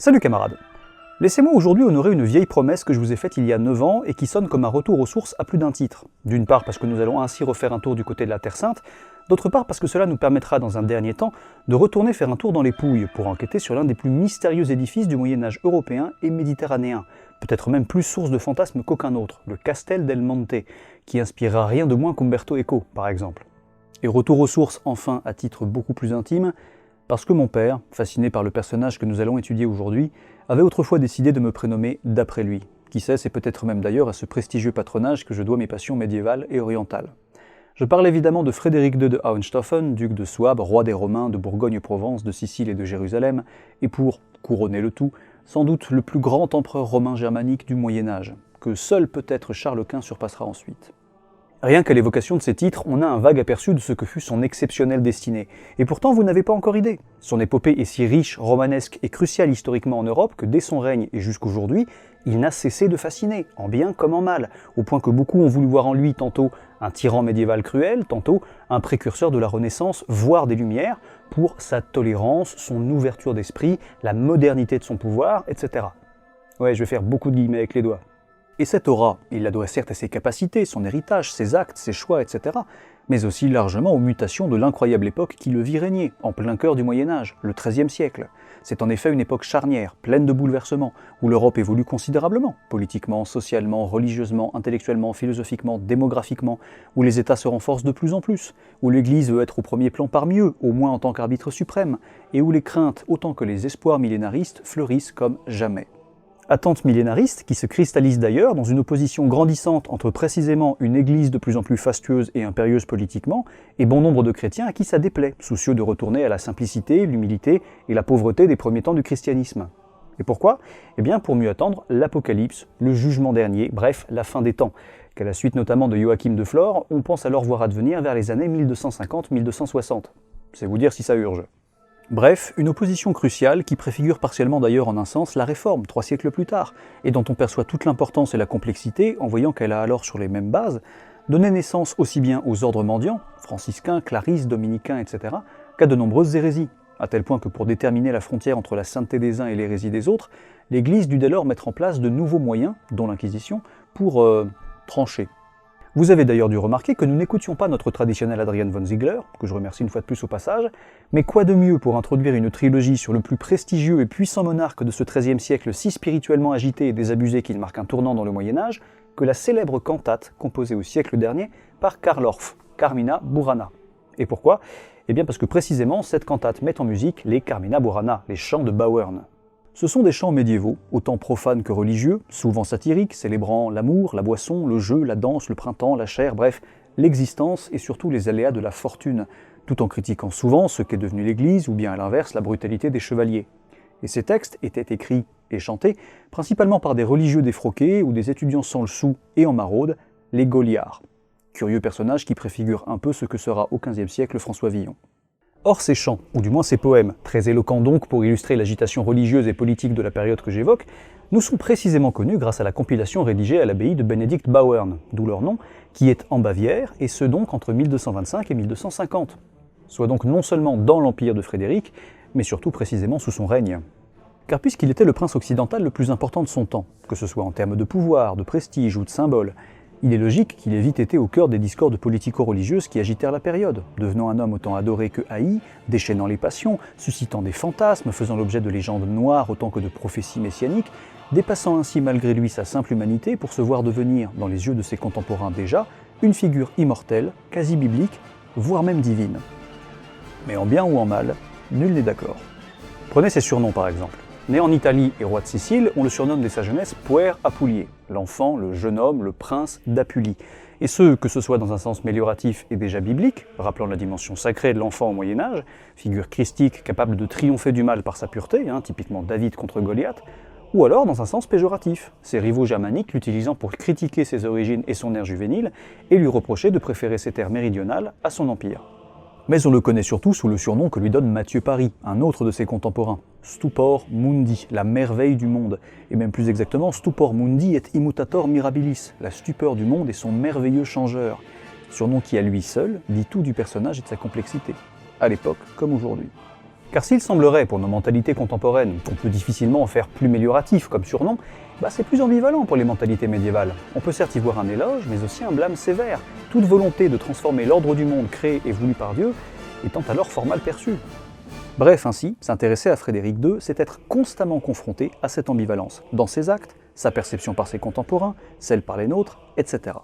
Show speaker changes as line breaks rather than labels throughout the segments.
Salut camarades! Laissez-moi aujourd'hui honorer une vieille promesse que je vous ai faite il y a 9 ans et qui sonne comme un retour aux sources à plus d'un titre. D'une part parce que nous allons ainsi refaire un tour du côté de la Terre Sainte, d'autre part parce que cela nous permettra dans un dernier temps de retourner faire un tour dans les Pouilles pour enquêter sur l'un des plus mystérieux édifices du Moyen-Âge européen et méditerranéen, peut-être même plus source de fantasmes qu'aucun autre, le Castel del Monte, qui inspirera rien de moins qu'Umberto Eco par exemple. Et retour aux sources enfin à titre beaucoup plus intime, parce que mon père, fasciné par le personnage que nous allons étudier aujourd'hui, avait autrefois décidé de me prénommer d'après lui. Qui sait, c'est peut-être même d'ailleurs à ce prestigieux patronage que je dois mes passions médiévales et orientales. Je parle évidemment de Frédéric II de Hohenstaufen, duc de Souabe, roi des Romains, de Bourgogne-Provence, de Sicile et de Jérusalem, et pour couronner le tout, sans doute le plus grand empereur romain germanique du Moyen-Âge, que seul peut-être Charles Quint surpassera ensuite. Rien qu'à l'évocation de ces titres, on a un vague aperçu de ce que fut son exceptionnelle destinée. Et pourtant, vous n'avez pas encore idée. Son épopée est si riche, romanesque et cruciale historiquement en Europe que dès son règne et jusqu'aujourd'hui, il n'a cessé de fasciner, en bien comme en mal, au point que beaucoup ont voulu voir en lui tantôt un tyran médiéval cruel, tantôt un précurseur de la Renaissance, voire des Lumières, pour sa tolérance, son ouverture d'esprit, la modernité de son pouvoir, etc. Ouais, je vais faire beaucoup de guillemets avec les doigts. Et cette aura, il la doit certes à ses capacités, son héritage, ses actes, ses choix, etc., mais aussi largement aux mutations de l'incroyable époque qui le vit régner, en plein cœur du Moyen-Âge, le XIIIe siècle. C'est en effet une époque charnière, pleine de bouleversements, où l'Europe évolue considérablement, politiquement, socialement, religieusement, intellectuellement, philosophiquement, démographiquement, où les États se renforcent de plus en plus, où l'Église veut être au premier plan parmi eux, au moins en tant qu'arbitre suprême, et où les craintes autant que les espoirs millénaristes fleurissent comme jamais. Attente millénariste qui se cristallise d'ailleurs dans une opposition grandissante entre précisément une église de plus en plus fastueuse et impérieuse politiquement et bon nombre de chrétiens à qui ça déplaît, soucieux de retourner à la simplicité, l'humilité et la pauvreté des premiers temps du christianisme. Et pourquoi ? Eh bien pour mieux attendre l'Apocalypse, le jugement dernier, bref, la fin des temps, qu'à la suite notamment de Joachim de Flore, on pense alors voir advenir vers les années 1250-1260. C'est vous dire si ça urge. Bref, une opposition cruciale qui préfigure partiellement d'ailleurs en un sens la Réforme, 3 siècles plus tard, et dont on perçoit toute l'importance et la complexité en voyant qu'elle a alors sur les mêmes bases donné naissance aussi bien aux ordres mendiants, franciscains, claristes, dominicains, etc., qu'à de nombreuses hérésies, à tel point que pour déterminer la frontière entre la sainteté des uns et l'hérésie des autres, l'Église dut dès lors mettre en place de nouveaux moyens, dont l'Inquisition, pour trancher. Vous avez d'ailleurs dû remarquer que nous n'écoutions pas notre traditionnel Adrian von Ziegler, que je remercie une fois de plus au passage, mais quoi de mieux pour introduire une trilogie sur le plus prestigieux et puissant monarque de ce XIIIe siècle si spirituellement agité et désabusé qu'il marque un tournant dans le Moyen-Âge, que la célèbre cantate composée au siècle dernier par Karl Orff, Carmina Burana. Et pourquoi ? Eh bien parce que précisément cette cantate met en musique les Carmina Burana, les chants de Bauern. Ce sont des chants médiévaux, autant profanes que religieux, souvent satiriques, célébrant l'amour, la boisson, le jeu, la danse, le printemps, la chair, bref, l'existence et surtout les aléas de la fortune, tout en critiquant souvent ce qu'est devenu l'Église ou bien à l'inverse la brutalité des chevaliers. Et ces textes étaient écrits et chantés principalement par des religieux défroqués ou des étudiants sans le sou et en maraude, les Gauliards. Curieux personnages qui préfigurent un peu ce que sera au XVe siècle François Villon. Or ces chants, ou du moins ces poèmes, très éloquents donc pour illustrer l'agitation religieuse et politique de la période que j'évoque, nous sont précisément connus grâce à la compilation rédigée à l'abbaye de Benedict Bauern, d'où leur nom, qui est en Bavière, et ce donc entre 1225 et 1250, soit donc non seulement dans l'empire de Frédéric, mais surtout précisément sous son règne. Car puisqu'il était le prince occidental le plus important de son temps, que ce soit en termes de pouvoir, de prestige ou de symbole, il est logique qu'il ait vite été au cœur des discordes politico-religieuses qui agitèrent la période, devenant un homme autant adoré que haï, déchaînant les passions, suscitant des fantasmes, faisant l'objet de légendes noires autant que de prophéties messianiques, dépassant ainsi malgré lui sa simple humanité pour se voir devenir, dans les yeux de ses contemporains déjà, une figure immortelle, quasi biblique, voire même divine. Mais en bien ou en mal, nul n'est d'accord. Prenez ses surnoms par exemple. Né en Italie et roi de Sicile, on le surnomme dès sa jeunesse Puer Apulier, l'enfant, le jeune homme, le prince d'Apulie. Et ce, que ce soit dans un sens mélioratif et déjà biblique, rappelant la dimension sacrée de l'enfant au Moyen-Âge, figure christique capable de triompher du mal par sa pureté, typiquement David contre Goliath, ou alors dans un sens péjoratif, ses rivaux germaniques l'utilisant pour critiquer ses origines et son ère juvénile, et lui reprocher de préférer ses terres méridionales à son empire. Mais on le connaît surtout sous le surnom que lui donne Matthieu Paris, un autre de ses contemporains, Stupor Mundi, la merveille du monde, et même plus exactement Stupor Mundi et immutator mirabilis, la stupeur du monde et son merveilleux changeur, surnom qui à lui seul dit tout du personnage et de sa complexité, à l'époque comme aujourd'hui. Car s'il semblerait, pour nos mentalités contemporaines, qu'on peut difficilement en faire plus mélioratif comme surnom, c'est plus ambivalent pour les mentalités médiévales. On peut certes y voir un éloge, mais aussi un blâme sévère, toute volonté de transformer l'ordre du monde créé et voulu par Dieu étant alors fort mal perçue. Bref, ainsi, s'intéresser à Frédéric II, c'est être constamment confronté à cette ambivalence, dans ses actes, sa perception par ses contemporains, celle par les nôtres, etc.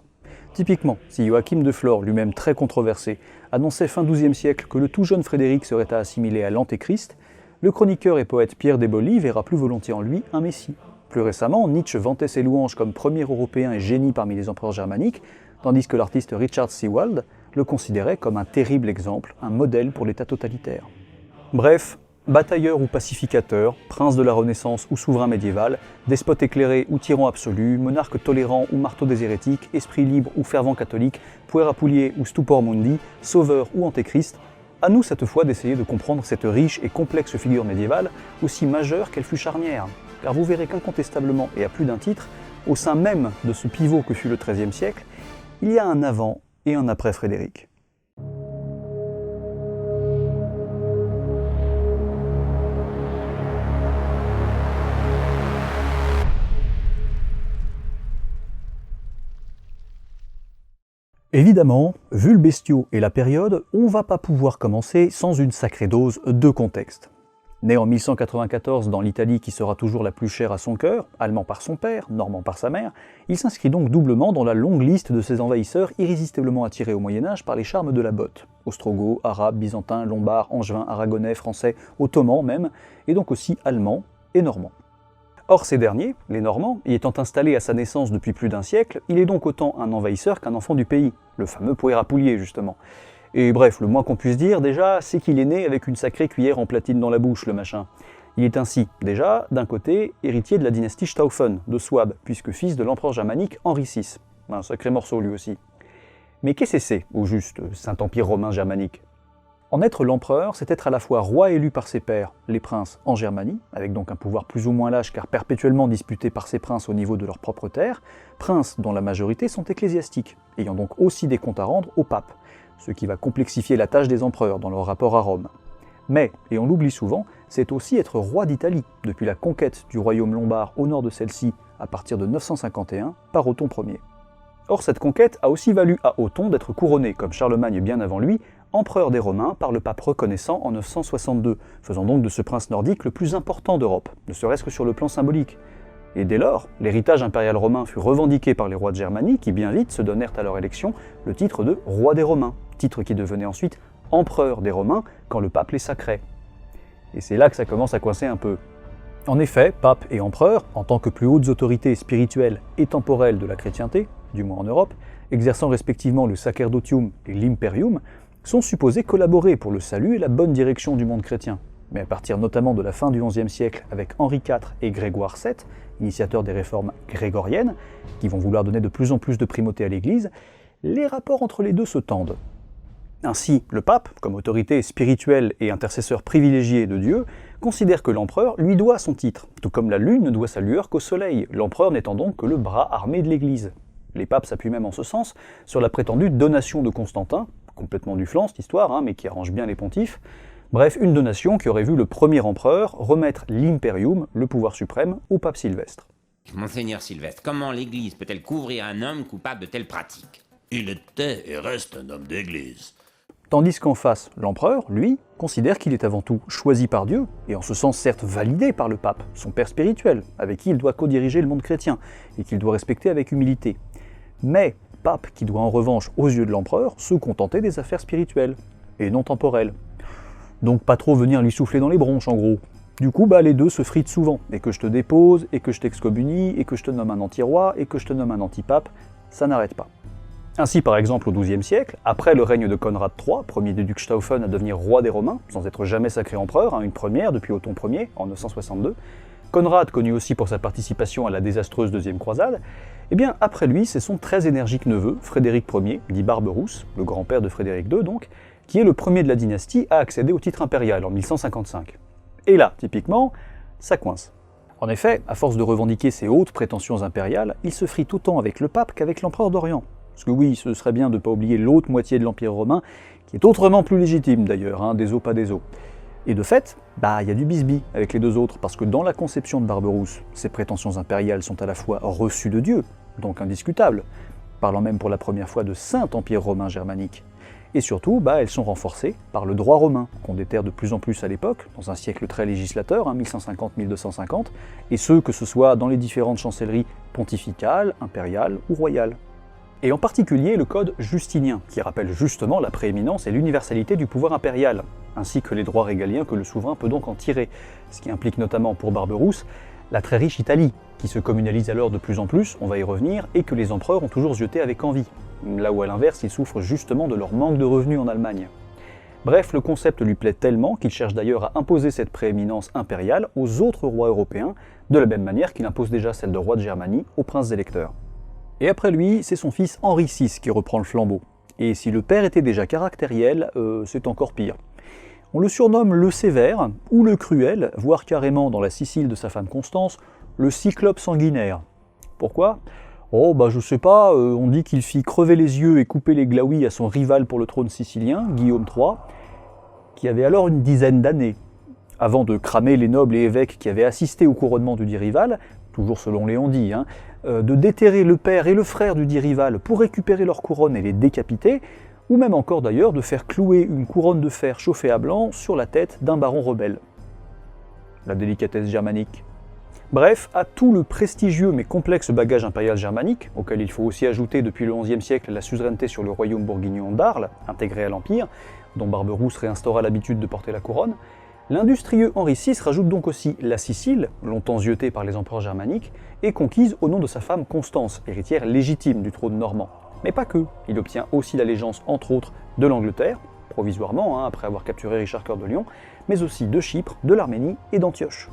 Typiquement, si Joachim de Flore, lui-même très controversé, annonçait fin XIIe siècle que le tout jeune Frédéric serait à assimiler à l'Antéchrist, le chroniqueur et poète Pierre Desboly verra plus volontiers en lui un messie. Plus récemment, Nietzsche vantait ses louanges comme premier Européen et génie parmi les empereurs germaniques, tandis que l'artiste Richard Sewald le considérait comme un terrible exemple, un modèle pour l'État totalitaire. Bref, batailleur ou pacificateur, prince de la Renaissance ou souverain médiéval, despote éclairé ou tyran absolu, monarque tolérant ou marteau des hérétiques, esprit libre ou fervent catholique, puera pulier ou stupor mundi, sauveur ou antéchrist, à nous cette fois d'essayer de comprendre cette riche et complexe figure médiévale, aussi majeure qu'elle fut charnière. Car vous verrez qu'incontestablement, et à plus d'un titre, au sein même de ce pivot que fut le XIIIe siècle, il y a un avant et un après Frédéric. Évidemment, vu le bestiau et la période, on va pas pouvoir commencer sans une sacrée dose de contexte. Né en 1194 dans l'Italie qui sera toujours la plus chère à son cœur, allemand par son père, normand par sa mère, il s'inscrit donc doublement dans la longue liste de ces envahisseurs irrésistiblement attirés au Moyen-Âge par les charmes de la botte. Ostrogoths, arabes, byzantins, lombards, angevins, aragonais, français, ottomans même, et donc aussi allemands et normands. Or ces derniers, les Normands, y étant installés à sa naissance depuis plus d'un siècle, il est donc autant un envahisseur qu'un enfant du pays, le fameux puera pulier justement. Et bref, le moins qu'on puisse dire déjà, c'est qu'il est né avec une sacrée cuillère en platine dans la bouche, le machin. Il est ainsi, déjà, d'un côté, héritier de la dynastie Stauffen, de Souabe, puisque fils de l'empereur germanique Henri VI. Un sacré morceau lui aussi. Mais qu'est-ce que c'est, au juste, Saint-Empire romain germanique ? En être l'empereur, c'est être à la fois roi élu par ses pairs, les princes en Germanie, avec donc un pouvoir plus ou moins lâche car perpétuellement disputé par ces princes au niveau de leur propre terre, princes dont la majorité sont ecclésiastiques, ayant donc aussi des comptes à rendre au pape, ce qui va complexifier la tâche des empereurs dans leur rapport à Rome. Mais, et on l'oublie souvent, c'est aussi être roi d'Italie, depuis la conquête du royaume lombard au nord de celle-ci à partir de 951 par Othon Ier. Or cette conquête a aussi valu à Othon d'être couronné, comme Charlemagne bien avant lui, empereur des Romains par le pape reconnaissant en 962, faisant donc de ce prince nordique le plus important d'Europe, ne serait-ce que sur le plan symbolique. Et dès lors, l'héritage impérial romain fut revendiqué par les rois de Germanie qui bien vite se donnèrent à leur élection le titre de roi des Romains, titre qui devenait ensuite empereur des Romains quand le pape les sacrait. Et c'est là que ça commence à coincer un peu. En effet, pape et empereur, en tant que plus hautes autorités spirituelles et temporelles de la chrétienté, du moins en Europe, exerçant respectivement le sacerdotium et l'imperium, sont supposés collaborer pour le salut et la bonne direction du monde chrétien. Mais à partir notamment de la fin du XIe siècle avec Henri IV et Grégoire VII, initiateurs des réformes grégoriennes, qui vont vouloir donner de plus en plus de primauté à l'Église, les rapports entre les deux se tendent. Ainsi, le pape, comme autorité spirituelle et intercesseur privilégié de Dieu, considère que l'empereur lui doit son titre, tout comme la lune ne doit sa lueur qu'au soleil, l'empereur n'étant donc que le bras armé de l'Église. Les papes s'appuient même en ce sens sur la prétendue donation de Constantin, complètement du flanc cette histoire, mais qui arrange bien les pontifes. Bref, une donation qui aurait vu le premier empereur remettre l'imperium, le pouvoir suprême, au pape Sylvestre.
Monseigneur Sylvestre, comment l'Église peut-elle couvrir un homme coupable de telles pratiques ?
Il était et reste un homme d'église.
Tandis qu'en face, l'empereur, lui, considère qu'il est avant tout choisi par Dieu, et en ce sens certes validé par le pape, son père spirituel, avec qui il doit co-diriger le monde chrétien, et qu'il doit respecter avec humilité. Mais pape qui doit en revanche, aux yeux de l'empereur, se contenter des affaires spirituelles, et non temporelles. Donc pas trop venir lui souffler dans les bronches en gros. Du coup, les deux se fritent souvent, et que je te dépose, et que je t'excommunie, et que je te nomme un anti-roi, et que je te nomme un anti-pape, ça n'arrête pas. Ainsi, par exemple, au XIIe siècle, après le règne de Conrad III, premier des ducs Stauffen à devenir roi des Romains, sans être jamais sacré empereur, une première depuis Othon Ier, en 962, Conrad, connu aussi pour sa participation à la désastreuse Deuxième Croisade, eh bien, après lui, c'est son très énergique neveu, Frédéric Ier, dit Barberousse, le grand-père de Frédéric II donc, qui est le premier de la dynastie à accéder au titre impérial en 1155. Et là, typiquement, ça coince. En effet, à force de revendiquer ses hautes prétentions impériales, il se frite autant avec le pape qu'avec l'empereur d'Orient. Parce que oui, ce serait bien de ne pas oublier l'autre moitié de l'Empire romain, qui est autrement plus légitime d'ailleurs, des os pas des os. Et de fait, il y a du bisbis avec les deux autres, parce que dans la conception de Barberousse, ses prétentions impériales sont à la fois reçues de Dieu, donc indiscutables, parlant même pour la première fois de Saint Empire romain germanique. Et surtout, elles sont renforcées par le droit romain, qu'on déterre de plus en plus à l'époque, dans un siècle très législateur, 1150-1250, et ce, que ce soit dans les différentes chancelleries pontificales, impériales ou royales. Et en particulier le code justinien, qui rappelle justement la prééminence et l'universalité du pouvoir impérial, ainsi que les droits régaliens que le souverain peut donc en tirer, ce qui implique notamment pour Barberousse la très riche Italie, qui se communalise alors de plus en plus, on va y revenir, et que les empereurs ont toujours jeté avec envie, là où à l'inverse ils souffrent justement de leur manque de revenus en Allemagne. Bref, le concept lui plaît tellement qu'il cherche d'ailleurs à imposer cette prééminence impériale aux autres rois européens, de la même manière qu'il impose déjà celle de roi de Germanie aux princes électeurs. Et après lui, c'est son fils Henri VI qui reprend le flambeau. Et si le père était déjà caractériel, c'est encore pire. On le surnomme le Sévère, ou le Cruel, voire carrément dans la Sicile de sa femme Constance, le Cyclope sanguinaire. Pourquoi ? Je sais pas, on dit qu'il fit crever les yeux et couper les glaouis à son rival pour le trône sicilien, Guillaume III, qui avait alors une dizaine d'années. Avant de cramer les nobles et évêques qui avaient assisté au couronnement du dit rival, toujours selon Léon dit, de déterrer le père et le frère du dit rival pour récupérer leur couronne et les décapiter, ou même encore d'ailleurs de faire clouer une couronne de fer chauffée à blanc sur la tête d'un baron rebelle. La délicatesse germanique. Bref, à tout le prestigieux mais complexe bagage impérial germanique, auquel il faut aussi ajouter depuis le XIe siècle la suzeraineté sur le royaume bourguignon d'Arles, intégré à l'Empire, dont Barberousse réinstaura l'habitude de porter la couronne, l'industrieux Henri VI rajoute donc aussi la Sicile, longtemps zieutée par les empereurs germaniques, et conquise au nom de sa femme Constance, héritière légitime du trône normand. Mais pas que, il obtient aussi l'allégeance entre autres de l'Angleterre, provisoirement après avoir capturé Richard Cœur de Lion, mais aussi de Chypre, de l'Arménie et d'Antioche.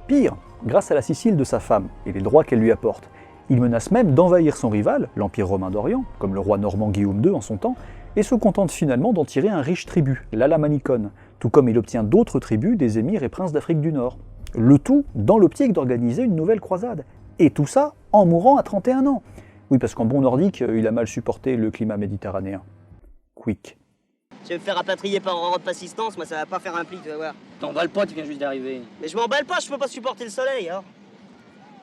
Pire, grâce à la Sicile de sa femme et les droits qu'elle lui apporte, il menace même d'envahir son rival, l'Empire romain d'Orient, comme le roi normand Guillaume II en son temps, et se contente finalement d'en tirer un riche tribut, l'Alamanicone, tout comme il obtient d'autres tribus des émirs et princes d'Afrique du Nord. Le tout dans l'optique d'organiser une nouvelle croisade. Et tout ça en mourant à 31 ans. Oui, parce qu'en bon nordique, il a mal supporté le climat méditerranéen. Quick.
Tu veux me faire rapatrier par ordre d'assistance, moi ça va pas faire un pli, tu vas voir.
T'emballes pas, tu viens juste d'arriver.
Mais je m'emballe pas, je peux pas supporter le soleil, hein.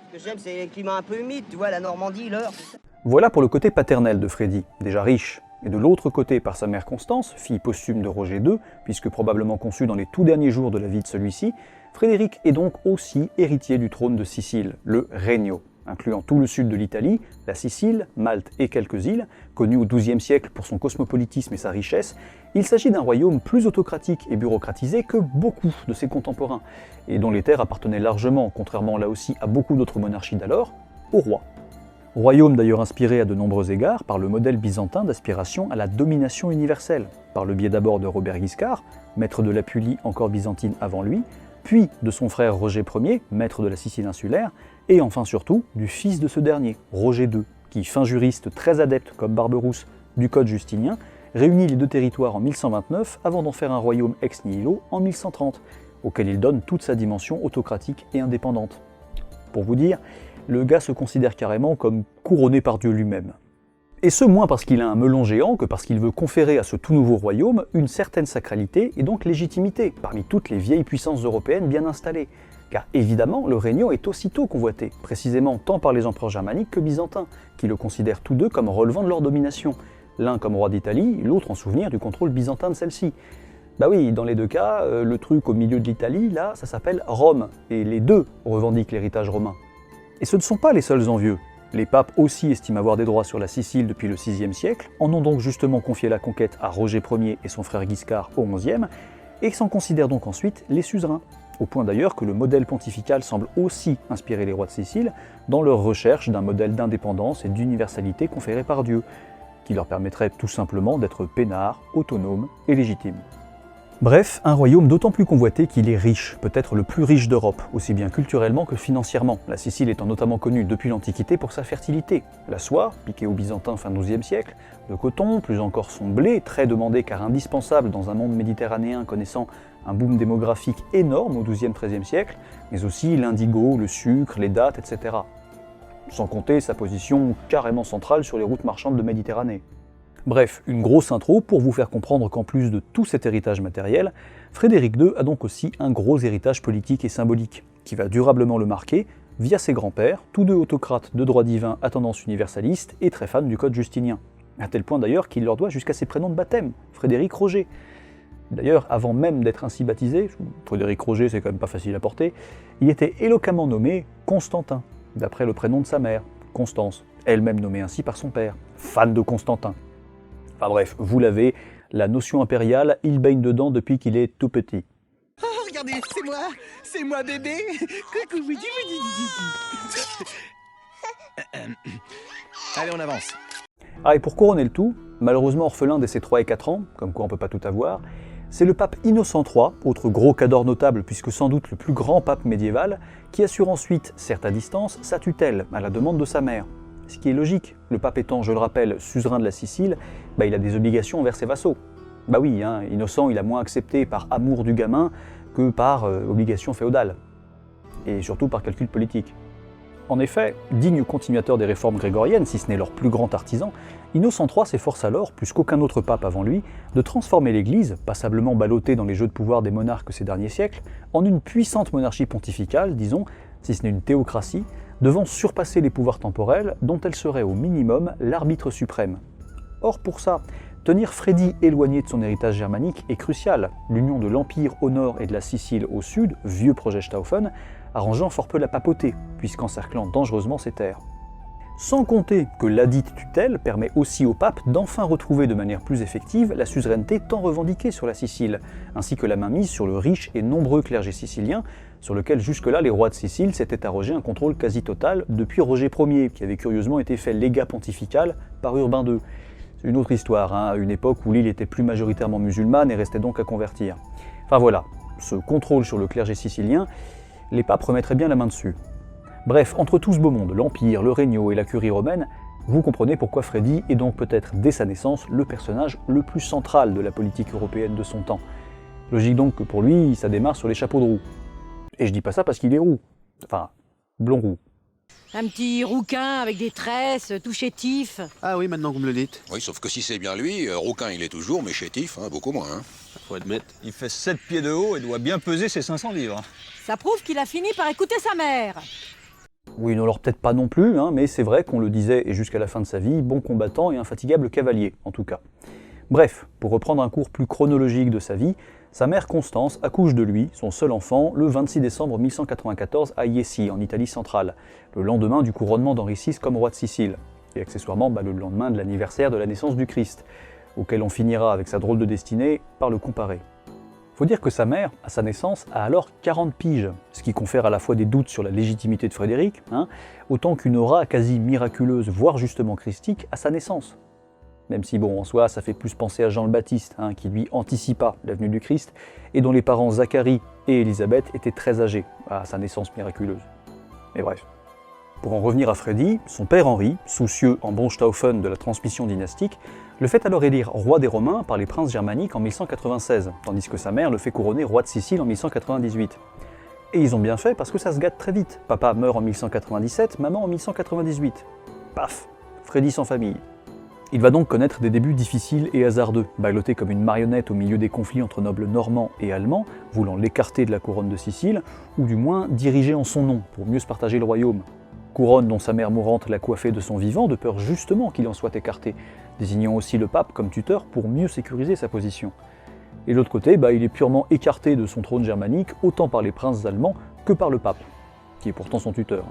Ce que j'aime, c'est le climat un peu humide, tu vois, la Normandie, l'heure.
Voilà pour le côté paternel de Freddy, déjà riche. Et de l'autre côté par sa mère Constance, fille posthume de Roger II, puisque probablement conçue dans les tout derniers jours de la vie de celui-ci, Frédéric est donc aussi héritier du trône de Sicile, le Regno, incluant tout le sud de l'Italie, la Sicile, Malte et quelques îles, connu au XIIe siècle pour son cosmopolitisme et sa richesse. Il s'agit d'un royaume plus autocratique et bureaucratisé que beaucoup de ses contemporains, et dont les terres appartenaient largement, contrairement là aussi à beaucoup d'autres monarchies d'alors, au roi. Royaume d'ailleurs inspiré à de nombreux égards par le modèle byzantin d'aspiration à la domination universelle, par le biais d'abord de Robert Guiscard, maître de l'Apulie encore byzantine avant lui, puis de son frère Roger Ier, maître de la Sicile insulaire, et enfin surtout du fils de ce dernier, Roger II, qui, fin juriste très adepte comme Barberousse du code justinien, réunit les deux territoires en 1129 avant d'en faire un royaume ex nihilo en 1130, auquel il donne toute sa dimension autocratique et indépendante. Pour vous dire, le gars se considère carrément comme couronné par Dieu lui-même. Et ce moins parce qu'il a un melon géant que parce qu'il veut conférer à ce tout nouveau royaume une certaine sacralité et donc légitimité parmi toutes les vieilles puissances européennes bien installées. Car évidemment, le Regno est aussitôt convoité, précisément tant par les empereurs germaniques que byzantins, qui le considèrent tous deux comme relevant de leur domination, l'un comme roi d'Italie, l'autre en souvenir du contrôle byzantin de celle-ci. Bah oui, dans les deux cas, le truc au milieu de l'Italie, là, ça s'appelle Rome, et les deux revendiquent l'héritage romain. Et ce ne sont pas les seuls envieux. Les papes aussi estiment avoir des droits sur la Sicile depuis le VIe siècle, en ont donc justement confié la conquête à Roger Ier et son frère Guiscard au XIe, et s'en considèrent donc ensuite les suzerains. Au point d'ailleurs que le modèle pontifical semble aussi inspirer les rois de Sicile dans leur recherche d'un modèle d'indépendance et d'universalité conféré par Dieu, qui leur permettrait tout simplement d'être peinards, autonomes et légitimes. Bref, un royaume d'autant plus convoité qu'il est riche, peut-être le plus riche d'Europe, aussi bien culturellement que financièrement, la Sicile étant notamment connue depuis l'Antiquité pour sa fertilité. La soie, piquée aux Byzantins fin XIIe siècle, le coton, plus encore son blé, très demandé car indispensable dans un monde méditerranéen connaissant un boom démographique énorme au XIIe-XIIIe siècle, mais aussi l'indigo, le sucre, les dattes, etc. Sans compter sa position carrément centrale sur les routes marchandes de Méditerranée. Bref, une grosse intro pour vous faire comprendre qu'en plus de tout cet héritage matériel, Frédéric II a donc aussi un gros héritage politique et symbolique, qui va durablement le marquer via ses grands-pères, tous deux autocrates de droit divin à tendance universaliste et très fans du code justinien. À tel point d'ailleurs qu'il leur doit jusqu'à ses prénoms de baptême, Frédéric Roger. D'ailleurs, avant même d'être ainsi baptisé, Frédéric Roger c'est quand même pas facile à porter, il était éloquemment nommé Constantin, d'après le prénom de sa mère, Constance, elle-même nommée ainsi par son père, fan de Constantin. Enfin bref, vous l'avez, la notion impériale, il baigne dedans depuis qu'il est tout petit.
Oh, regardez, c'est moi bébé. Coucou, Allez, on avance.
Ah, et pour couronner le tout, malheureusement orphelin dès ses 3 et 4 ans, comme quoi on peut pas tout avoir, c'est le pape Innocent III, autre gros cador notable puisque sans doute le plus grand pape médiéval, qui assure ensuite, certes à distance, sa tutelle, à la demande de sa mère. Ce qui est logique, le pape étant, je le rappelle, suzerain de la Sicile, il a des obligations envers ses vassaux. Bah oui, Innocent il a moins accepté par amour du gamin que par obligation féodale. Et surtout par calcul politique. En effet, digne continuateur des réformes grégoriennes, si ce n'est leur plus grand artisan, Innocent III s'efforce alors, plus qu'aucun autre pape avant lui, de transformer l'Église, passablement ballottée dans les jeux de pouvoir des monarques ces derniers siècles, en une puissante monarchie pontificale, disons, si ce n'est une théocratie, devant surpasser les pouvoirs temporels dont elle serait au minimum l'arbitre suprême. Or pour ça, tenir Freddy éloigné de son héritage germanique est crucial, l'union de l'Empire au nord et de la Sicile au sud, vieux projet Stauffen, arrangeant fort peu la papauté, puisqu'encerclant dangereusement ses terres. Sans compter que ladite tutelle permet aussi au pape d'enfin retrouver de manière plus effective la suzeraineté tant revendiquée sur la Sicile, ainsi que la mainmise sur le riche et nombreux clergé sicilien, sur lequel jusque-là les rois de Sicile s'étaient arrogé un contrôle quasi total depuis Roger Ier, qui avait curieusement été fait légat pontifical par Urbain II. C'est une autre histoire, à une époque où l'île était plus majoritairement musulmane et restait donc à convertir. Enfin voilà, ce contrôle sur le clergé sicilien, les papes remettraient bien la main dessus. Bref, entre tout ce beau monde, l'Empire, le Regno et la curie romaine, vous comprenez pourquoi Freddy est donc peut-être dès sa naissance le personnage le plus central de la politique européenne de son temps. Logique donc que pour lui, ça démarre sur les chapeaux de roue. Et je dis pas ça parce qu'il est roux, enfin, blond roux.
Un petit rouquin avec des tresses, tout chétif.
Ah oui, maintenant que vous me le dites.
Oui, sauf que si c'est bien lui, rouquin il est toujours, mais chétif, beaucoup moins.
Faut admettre.
Il fait 7 pieds de haut et doit bien peser ses 500 livres.
Ça prouve qu'il a fini par écouter sa mère.
Oui, non, alors peut-être pas non plus, mais c'est vrai qu'on le disait, et jusqu'à la fin de sa vie, bon combattant et infatigable cavalier, en tout cas. Bref, pour reprendre un cours plus chronologique de sa vie, sa mère Constance accouche de lui, son seul enfant, le 26 décembre 1194 à Iesi, en Italie centrale, le lendemain du couronnement d'Henri VI comme roi de Sicile, et accessoirement le lendemain de l'anniversaire de la naissance du Christ, auquel on finira avec sa drôle de destinée par le comparer. Faut dire que sa mère, à sa naissance, a alors 40 piges, ce qui confère à la fois des doutes sur la légitimité de Frédéric, autant qu'une aura quasi miraculeuse, voire justement christique, à sa naissance. Même si, en soi, ça fait plus penser à Jean le Baptiste, qui lui anticipa la venue du Christ, et dont les parents Zacharie et Élisabeth étaient très âgés à sa naissance miraculeuse. Mais bref. Pour en revenir à Freddy, son père Henri, soucieux en bon Stauffen de la transmission dynastique, le fait alors élire roi des Romains par les princes germaniques en 1196, tandis que sa mère le fait couronner roi de Sicile en 1198. Et ils ont bien fait parce que ça se gâte très vite. Papa meurt en 1197, maman en 1198. Paf, Freddy sans famille. Il va donc connaître des débuts difficiles et hasardeux, ballotté comme une marionnette au milieu des conflits entre nobles normands et allemands, voulant l'écarter de la couronne de Sicile, ou du moins diriger en son nom pour mieux se partager le royaume. Couronne dont sa mère mourante l'a coiffé de son vivant, de peur justement qu'il en soit écarté, désignant aussi le pape comme tuteur pour mieux sécuriser sa position. Et de l'autre côté, il est purement écarté de son trône germanique, autant par les princes allemands que par le pape, qui est pourtant son tuteur.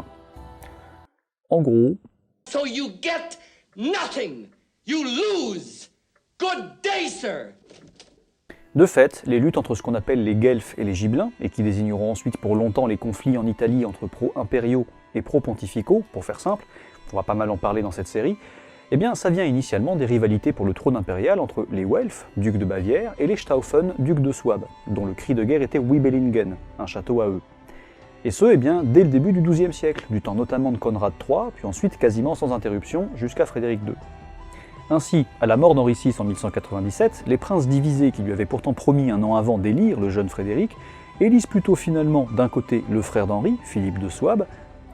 En gros...
So you get nothing! You lose! Good day, sir!
De fait, les luttes entre ce qu'on appelle les Guelfes et les Gibelins, et qui désigneront ensuite pour longtemps les conflits en Italie entre pro-impériaux et pro-pontificaux, pour faire simple, on va pas mal en parler dans cette série, ça vient initialement des rivalités pour le trône impérial entre les Welf, ducs de Bavière, et les Stauffen, ducs de Souabe, dont le cri de guerre était Wibelingen, un château à eux. Et ce, dès le début du XIIe siècle, du temps notamment de Conrad III, puis ensuite quasiment sans interruption jusqu'à Frédéric II. Ainsi, à la mort d'Henri VI en 1197, les princes divisés qui lui avaient pourtant promis un an avant d'élire le jeune Frédéric, élisent plutôt finalement d'un côté le frère d'Henri, Philippe de Souabe,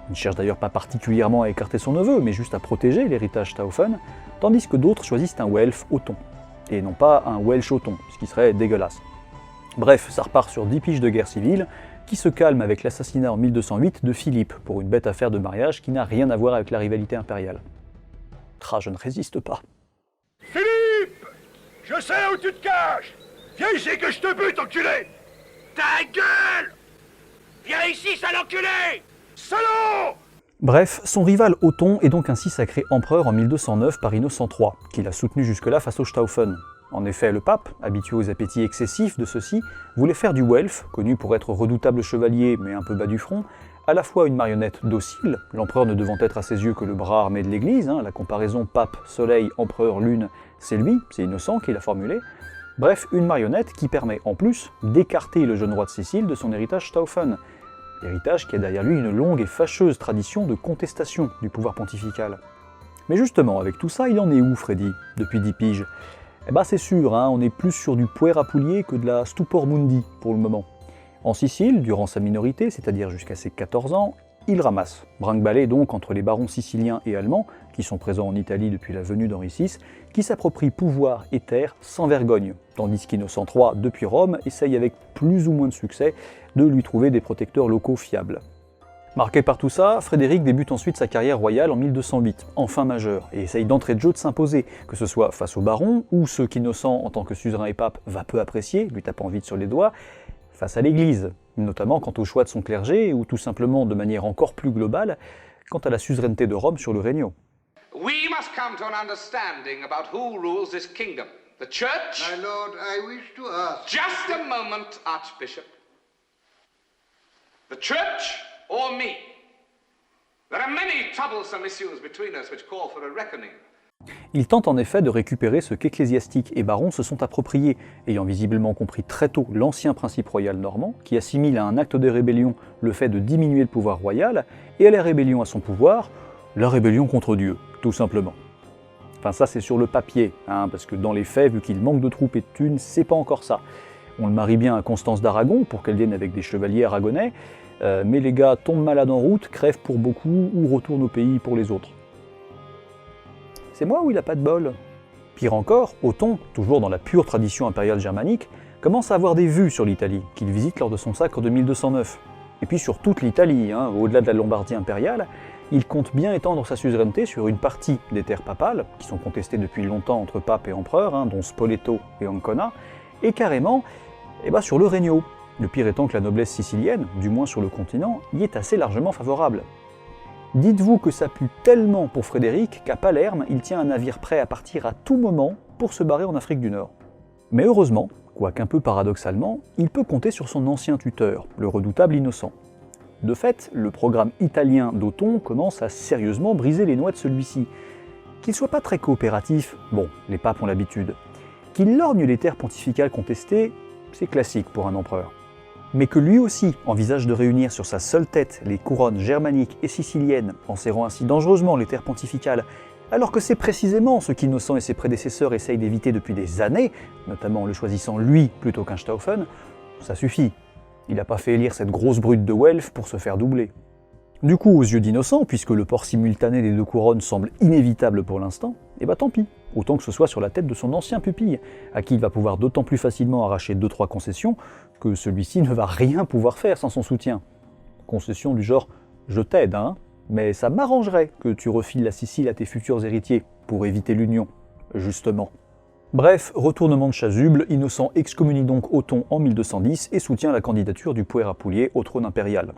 Il ne cherche d'ailleurs pas particulièrement à écarter son neveu, mais juste à protéger l'héritage Stauffen, tandis que d'autres choisissent un Welf Othon, et non pas un Welsh Othon, ce qui serait dégueulasse. Bref, ça repart sur 10 piges de guerre civile, qui se calme avec l'assassinat en 1208 de Philippe, pour une bête affaire de mariage qui n'a rien à voir avec la rivalité impériale. Je ne résiste pas.
Philippe! Je sais où tu te caches! Viens ici que je te bute, enculé! Ta gueule! Viens ici, sale enculé! Salaud!
Bref, son rival Othon est donc ainsi sacré empereur en 1209 par Innocent III, qui l'a soutenu jusque-là face aux Stauffen. En effet, le pape, habitué aux appétits excessifs de ceux-ci, voulait faire du Welf, connu pour être redoutable chevalier mais un peu bas du front, à la fois une marionnette docile, l'empereur ne devant être à ses yeux que le bras armé de l'Église, la comparaison pape, soleil, empereur, lune, c'est lui, c'est Innocent qui l'a formulé, bref, une marionnette qui permet en plus d'écarter le jeune roi de Sicile de son héritage Stauffen, héritage qui a derrière lui une longue et fâcheuse tradition de contestation du pouvoir pontifical. Mais justement, avec tout ça, il en est où Freddy, depuis 10 piges? Eh ben c'est sûr, on est plus sur du puer à poulier que de la stupor mundi pour le moment. En Sicile, durant sa minorité, c'est-à-dire jusqu'à ses 14 ans, il ramasse, brinque-ballet donc entre les barons siciliens et allemands, qui sont présents en Italie depuis la venue d'Henri VI, qui s'approprient pouvoir et terre sans vergogne, tandis qu'Innocent III, depuis Rome, essaye avec plus ou moins de succès de lui trouver des protecteurs locaux fiables. Marqué par tout ça, Frédéric débute ensuite sa carrière royale en 1208, enfin majeur, et essaye d'entrée de jeu de s'imposer, que ce soit face aux barons, ou ceux qu'Innocent, en tant que suzerain et pape, va peu apprécier, lui tapant vite sur les doigts, face à l'Église, notamment quant au choix de son clergé, ou tout simplement de manière encore plus globale, quant à la suzeraineté de Rome sur le Regno.
We must come to an understanding about who rules this kingdom. The church?
My lord, I wish to ask...
Just a moment, Archbishop. The church or me? There are many troublesome issues between us which call for a reckoning.
Il tente en effet de récupérer ce qu'ecclésiastiques et barons se sont appropriés, ayant visiblement compris très tôt l'ancien principe royal normand, qui assimile à un acte de rébellion le fait de diminuer le pouvoir royal, et à la rébellion à son pouvoir, la rébellion contre Dieu, tout simplement. Enfin ça c'est sur le papier, parce que dans les faits, vu qu'il manque de troupes et de thunes, c'est pas encore ça. On le marie bien à Constance d'Aragon pour qu'elle vienne avec des chevaliers aragonais, mais les gars tombent malades en route, crèvent pour beaucoup ou retournent au pays pour les autres. C'est moi ou il a pas de bol? Pire encore, Othon, toujours dans la pure tradition impériale germanique, commence à avoir des vues sur l'Italie, qu'il visite lors de son sacre de 1209. Et puis sur toute l'Italie, au-delà de la Lombardie impériale, il compte bien étendre sa suzeraineté sur une partie des terres papales, qui sont contestées depuis longtemps entre pape et empereur, dont Spoleto et Ancona, et carrément sur le Regno. Le pire étant que la noblesse sicilienne, du moins sur le continent, y est assez largement favorable. Dites-vous que ça pue tellement pour Frédéric qu'à Palerme, il tient un navire prêt à partir à tout moment pour se barrer en Afrique du Nord. Mais heureusement, quoiqu'un peu paradoxalement, il peut compter sur son ancien tuteur, le redoutable Innocent. De fait, le programme italien d'Othon commence à sérieusement briser les noix de celui-ci. Qu'il soit pas très coopératif, bon, les papes ont l'habitude. Qu'il lorgne les terres pontificales contestées, c'est classique pour un empereur. Mais que lui aussi envisage de réunir sur sa seule tête les couronnes germaniques et siciliennes, en serrant ainsi dangereusement les terres pontificales, alors que c'est précisément ce qu'Innocent et ses prédécesseurs essayent d'éviter depuis des années, notamment en le choisissant lui plutôt qu'un Stauffen, ça suffit. Il n'a pas fait élire cette grosse brute de Welf pour se faire doubler. Du coup, aux yeux d'Innocent, puisque le port simultané des deux couronnes semble inévitable pour l'instant, tant pis, autant que ce soit sur la tête de son ancien pupille, à qui il va pouvoir d'autant plus facilement arracher 2-3 concessions que celui-ci ne va rien pouvoir faire sans son soutien. Concessions du genre « je t'aide, mais ça m'arrangerait que tu refiles la Sicile à tes futurs héritiers pour éviter l'union, justement ». Bref, retournement de chasuble, Innocent excommunie donc Othon en 1210 et soutient la candidature du puer à poulier au trône impérial.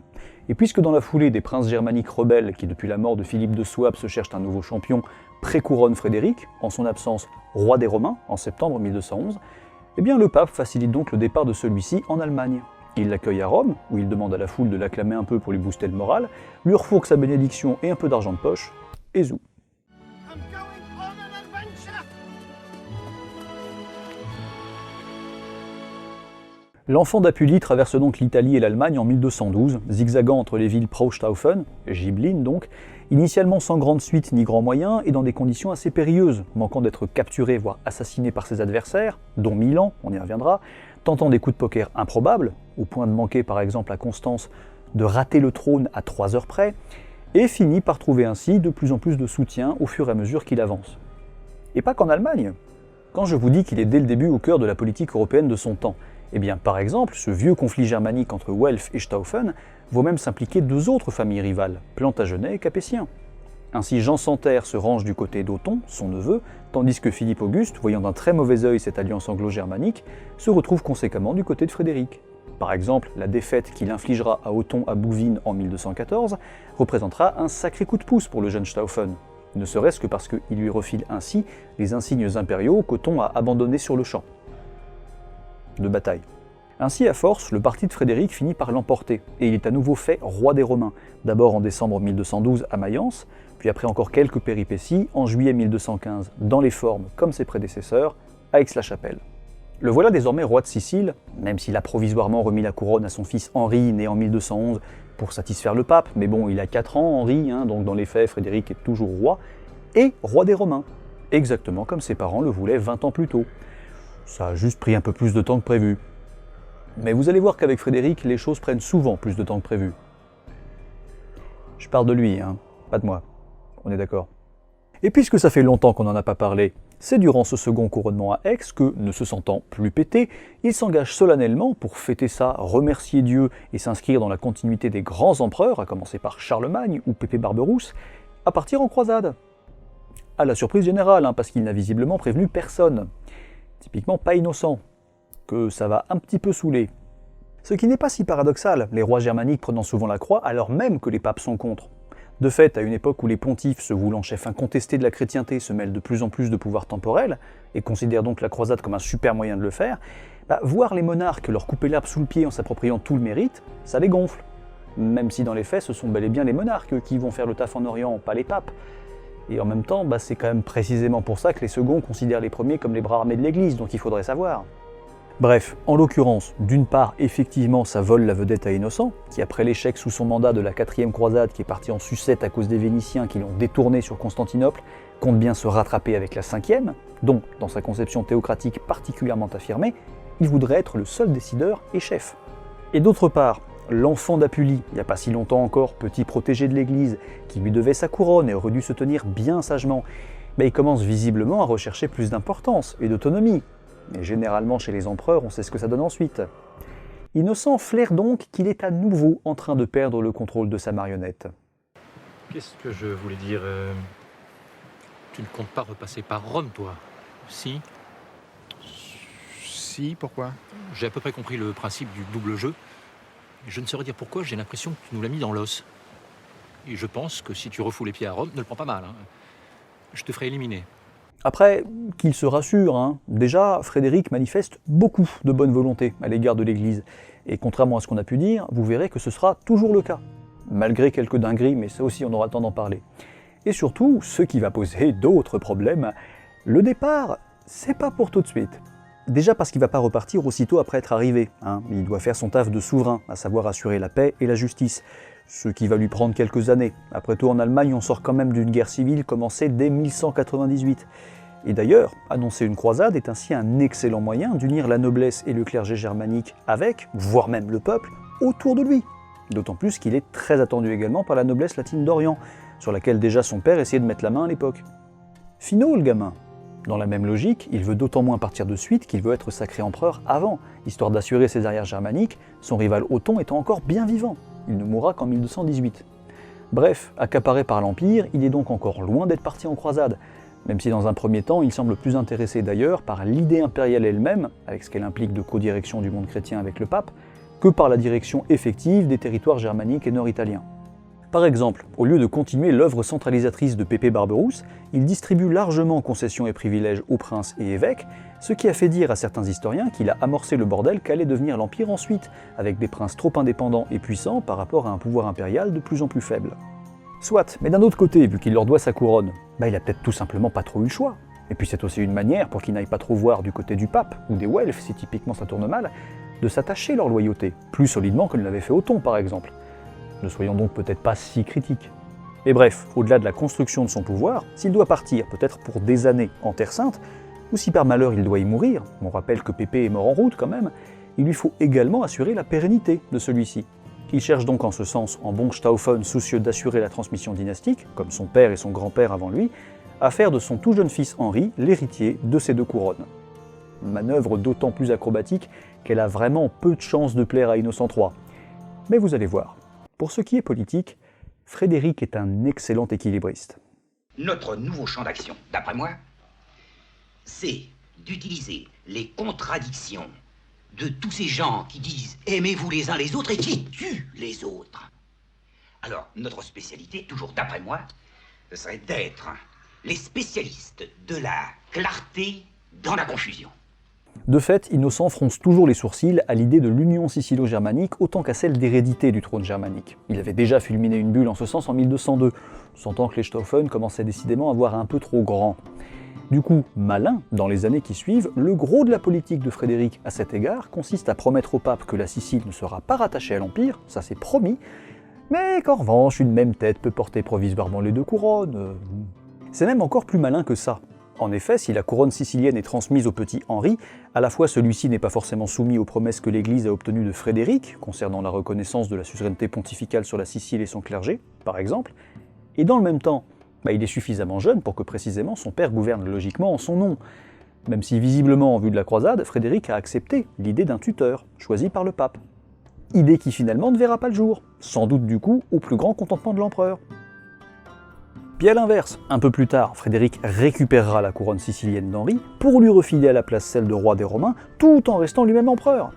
Et puisque dans la foulée des princes germaniques rebelles qui depuis la mort de Philippe de Souabe se cherchent un nouveau champion, précouronne Frédéric, en son absence roi des Romains, en septembre 1211, le pape facilite donc le départ de celui-ci en Allemagne. Il l'accueille à Rome, où il demande à la foule de l'acclamer un peu pour lui booster le moral, lui refourque sa bénédiction et un peu d'argent de poche, et zou. L'enfant d'Apulie traverse donc l'Italie et l'Allemagne en 1212, zigzagant entre les villes Praustaufen, Gibelline donc, initialement sans grande suite ni grand moyen et dans des conditions assez périlleuses, manquant d'être capturé voire assassiné par ses adversaires, dont Milan, on y reviendra, tentant des coups de poker improbables, au point de manquer par exemple à Constance de rater le trône à 3 heures près, et finit par trouver ainsi de plus en plus de soutien au fur et à mesure qu'il avance. Et pas qu'en Allemagne. Quand je vous dis qu'il est dès le début au cœur de la politique européenne de son temps, eh bien par exemple, ce vieux conflit germanique entre Welf et Stauffen va même s'impliquer deux autres familles rivales, Plantagenets et Capétiens. Ainsi Jean Santerre se range du côté d'Othon, son neveu, tandis que Philippe Auguste, voyant d'un très mauvais œil cette alliance anglo-germanique, se retrouve conséquemment du côté de Frédéric. Par exemple, la défaite qu'il infligera à Othon à Bouvines en 1214 représentera un sacré coup de pouce pour le jeune Stauffen, ne serait-ce que parce qu'il lui refile ainsi les insignes impériaux qu'Othon a abandonnés sur le champ de bataille. Ainsi, à force, le parti de Frédéric finit par l'emporter, et il est à nouveau fait roi des Romains, d'abord en décembre 1212 à Mayence, puis après encore quelques péripéties, en juillet 1215, dans les formes comme ses prédécesseurs, à Aix-la-Chapelle. Le voilà désormais roi de Sicile, même s'il a provisoirement remis la couronne à son fils Henri, né en 1211, pour satisfaire le pape, mais bon, il a 4 ans, Henri, donc dans les faits, Frédéric est toujours roi, et roi des Romains, exactement comme ses parents le voulaient 20 ans plus tôt. Ça a juste pris un peu plus de temps que prévu. Mais vous allez voir qu'avec Frédéric, les choses prennent souvent plus de temps que prévu. Je parle de lui, pas de moi. On est d'accord. Et puisque ça fait longtemps qu'on n'en a pas parlé, c'est durant ce second couronnement à Aix que, ne se sentant plus pété, il s'engage solennellement pour fêter ça, remercier Dieu et s'inscrire dans la continuité des grands empereurs, à commencer par Charlemagne ou Pépé Barberousse, à partir en croisade. À la surprise générale, parce qu'il n'a visiblement prévenu personne. Typiquement pas innocent, que ça va un petit peu saouler. Ce qui n'est pas si paradoxal, les rois germaniques prenant souvent la croix alors même que les papes sont contre. De fait, à une époque où les pontifes, se voulant chefs incontestés de la chrétienté, se mêlent de plus en plus de pouvoirs temporels, et considèrent donc la croisade comme un super moyen de le faire, voir les monarques leur couper l'herbe sous le pied en s'appropriant tout le mérite, ça les gonfle. Même si dans les faits, ce sont bel et bien les monarques qui vont faire le taf en Orient, pas les papes. Et en même temps, c'est quand même précisément pour ça que les seconds considèrent les premiers comme les bras armés de l'Église, donc il faudrait savoir. Bref, en l'occurrence, d'une part, effectivement, ça vole la vedette à Innocent, qui après l'échec sous son mandat de la 4e croisade, qui est parti en sucette à cause des Vénitiens qui l'ont détourné sur Constantinople, compte bien se rattraper avec la 5e, dont, dans sa conception théocratique particulièrement affirmée, il voudrait être le seul décideur et chef. Et d'autre part, l'enfant d'Apulie, il n'y a pas si longtemps encore, petit protégé de l'Église, qui lui devait sa couronne et aurait dû se tenir bien sagement, il commence visiblement à rechercher plus d'importance et d'autonomie. Mais généralement, chez les empereurs, on sait ce que ça donne ensuite. Innocent flaire donc qu'il est à nouveau en train de perdre le contrôle de sa marionnette.
Qu'est-ce que je voulais dire Tu ne comptes pas repasser par Rome, toi? Si?
Si, pourquoi?
J'ai à peu près compris le principe du double jeu. Je ne saurais dire pourquoi, j'ai l'impression que tu nous l'as mis dans l'os. Et je pense que si tu refous les pieds à Rome, ne le prends pas mal, je te ferai éliminer.
Après, qu'il se rassure, déjà, Frédéric manifeste beaucoup de bonne volonté à l'égard de l'Église, et contrairement à ce qu'on a pu dire, vous verrez que ce sera toujours le cas, malgré quelques dingueries, mais ça aussi on aura le temps d'en parler. Et surtout, ce qui va poser d'autres problèmes, le départ, c'est pas pour tout de suite. Déjà parce qu'il va pas repartir aussitôt après être arrivé, il doit faire son taf de souverain, à savoir assurer la paix et la justice, ce qui va lui prendre quelques années. Après tout, en Allemagne, on sort quand même d'une guerre civile commencée dès 1198. Et d'ailleurs, annoncer une croisade est ainsi un excellent moyen d'unir la noblesse et le clergé germanique avec, voire même le peuple, autour de lui. D'autant plus qu'il est très attendu également par la noblesse latine d'Orient, sur laquelle déjà son père essayait de mettre la main à l'époque. Finot, le gamin. Dans la même logique, il veut d'autant moins partir de suite qu'il veut être sacré empereur avant, histoire d'assurer ses arrières germaniques, son rival Othon étant encore bien vivant. Il ne mourra qu'en 1218. Bref, accaparé par l'Empire, il est donc encore loin d'être parti en croisade, même si dans un premier temps, il semble plus intéressé d'ailleurs par l'idée impériale elle-même, avec ce qu'elle implique de codirection du monde chrétien avec le pape, que par la direction effective des territoires germaniques et nord-italiens. Par exemple, au lieu de continuer l'œuvre centralisatrice de Pépé Barberousse, il distribue largement concessions et privilèges aux princes et évêques, ce qui a fait dire à certains historiens qu'il a amorcé le bordel qu'allait devenir l'Empire ensuite, avec des princes trop indépendants et puissants par rapport à un pouvoir impérial de plus en plus faible. Soit, mais d'un autre côté, vu qu'il leur doit sa couronne, il a peut-être tout simplement pas trop eu le choix. Et puis c'est aussi une manière, pour qu'il n'aille pas trop voir du côté du pape, ou des Welfs si typiquement ça tourne mal, de s'attacher leur loyauté, plus solidement que ne l'avait fait Othon par exemple. Ne soyons donc peut-être pas si critiques. Et bref, au-delà de la construction de son pouvoir, s'il doit partir, peut-être pour des années en Terre Sainte, ou si par malheur il doit y mourir, on rappelle que Pépé est mort en route quand même, il lui faut également assurer la pérennité de celui-ci. Il cherche donc en ce sens, en bon Stauffen soucieux d'assurer la transmission dynastique, comme son père et son grand-père avant lui, à faire de son tout jeune fils Henri l'héritier de ces deux couronnes. Manœuvre d'autant plus acrobatique qu'elle a vraiment peu de chances de plaire à Innocent III. Mais vous allez voir, pour ce qui est politique, Frédéric est un excellent équilibriste.
Notre nouveau champ d'action, d'après moi, c'est d'utiliser les contradictions de tous ces gens qui disent « aimez-vous les uns les autres » et qui tuent les autres. Alors, notre spécialité, toujours d'après moi, ce serait d'être les spécialistes de la clarté dans la confusion.
De fait, Innocent fronce toujours les sourcils à l'idée de l'union sicilo-germanique autant qu'à celle d'hérédité du trône germanique. Il avait déjà fulminé une bulle en ce sens en 1202, sentant que les Stauffen commençaient décidément à voir un peu trop grand. Du coup, malin, dans les années qui suivent, le gros de la politique de Frédéric à cet égard consiste à promettre au pape que la Sicile ne sera pas rattachée à l'Empire, ça c'est promis, mais qu'en revanche, une même tête peut porter provisoirement les deux couronnes. C'est même encore plus malin que ça. En effet, si la couronne sicilienne est transmise au petit Henri, à la fois celui-ci n'est pas forcément soumis aux promesses que l'Église a obtenues de Frédéric, concernant la reconnaissance de la suzeraineté pontificale sur la Sicile et son clergé, par exemple, et dans le même temps, il est suffisamment jeune pour que précisément son père gouverne logiquement en son nom. Même si visiblement, en vue de la croisade, Frédéric a accepté l'idée d'un tuteur, choisi par le pape. Idée qui finalement ne verra pas le jour, sans doute du coup au plus grand contentement de l'empereur. Puis à l'inverse, un peu plus tard, Frédéric récupérera la couronne sicilienne d'Henri pour lui refiler à la place celle de roi des Romains, tout en restant lui-même empereur.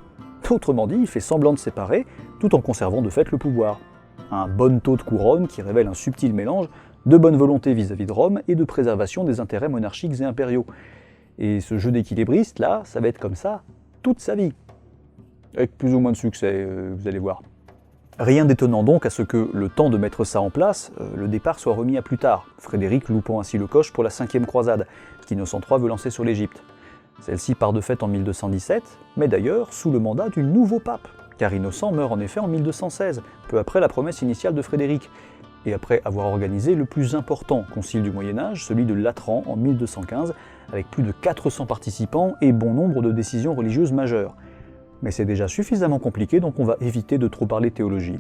Autrement dit, il fait semblant de séparer, tout en conservant de fait le pouvoir. Un bon taux de couronne qui révèle un subtil mélange de bonne volonté vis-à-vis de Rome et de préservation des intérêts monarchiques et impériaux. Et ce jeu d'équilibriste, là, ça va être comme ça toute sa vie. Avec plus ou moins de succès, vous allez voir. Rien d'étonnant donc à ce que, le temps de mettre ça en place, le départ soit remis à plus tard, Frédéric loupant ainsi le coche pour la 5e croisade, qu'Innocent III veut lancer sur l'Égypte. Celle-ci part de fait en 1217, mais d'ailleurs sous le mandat du nouveau pape, car Innocent meurt en effet en 1216, peu après la promesse initiale de Frédéric, et après avoir organisé le plus important concile du Moyen-Âge, celui de Latran en 1215, avec plus de 400 participants et bon nombre de décisions religieuses majeures. Mais c'est déjà suffisamment compliqué, donc on va éviter de trop parler théologie.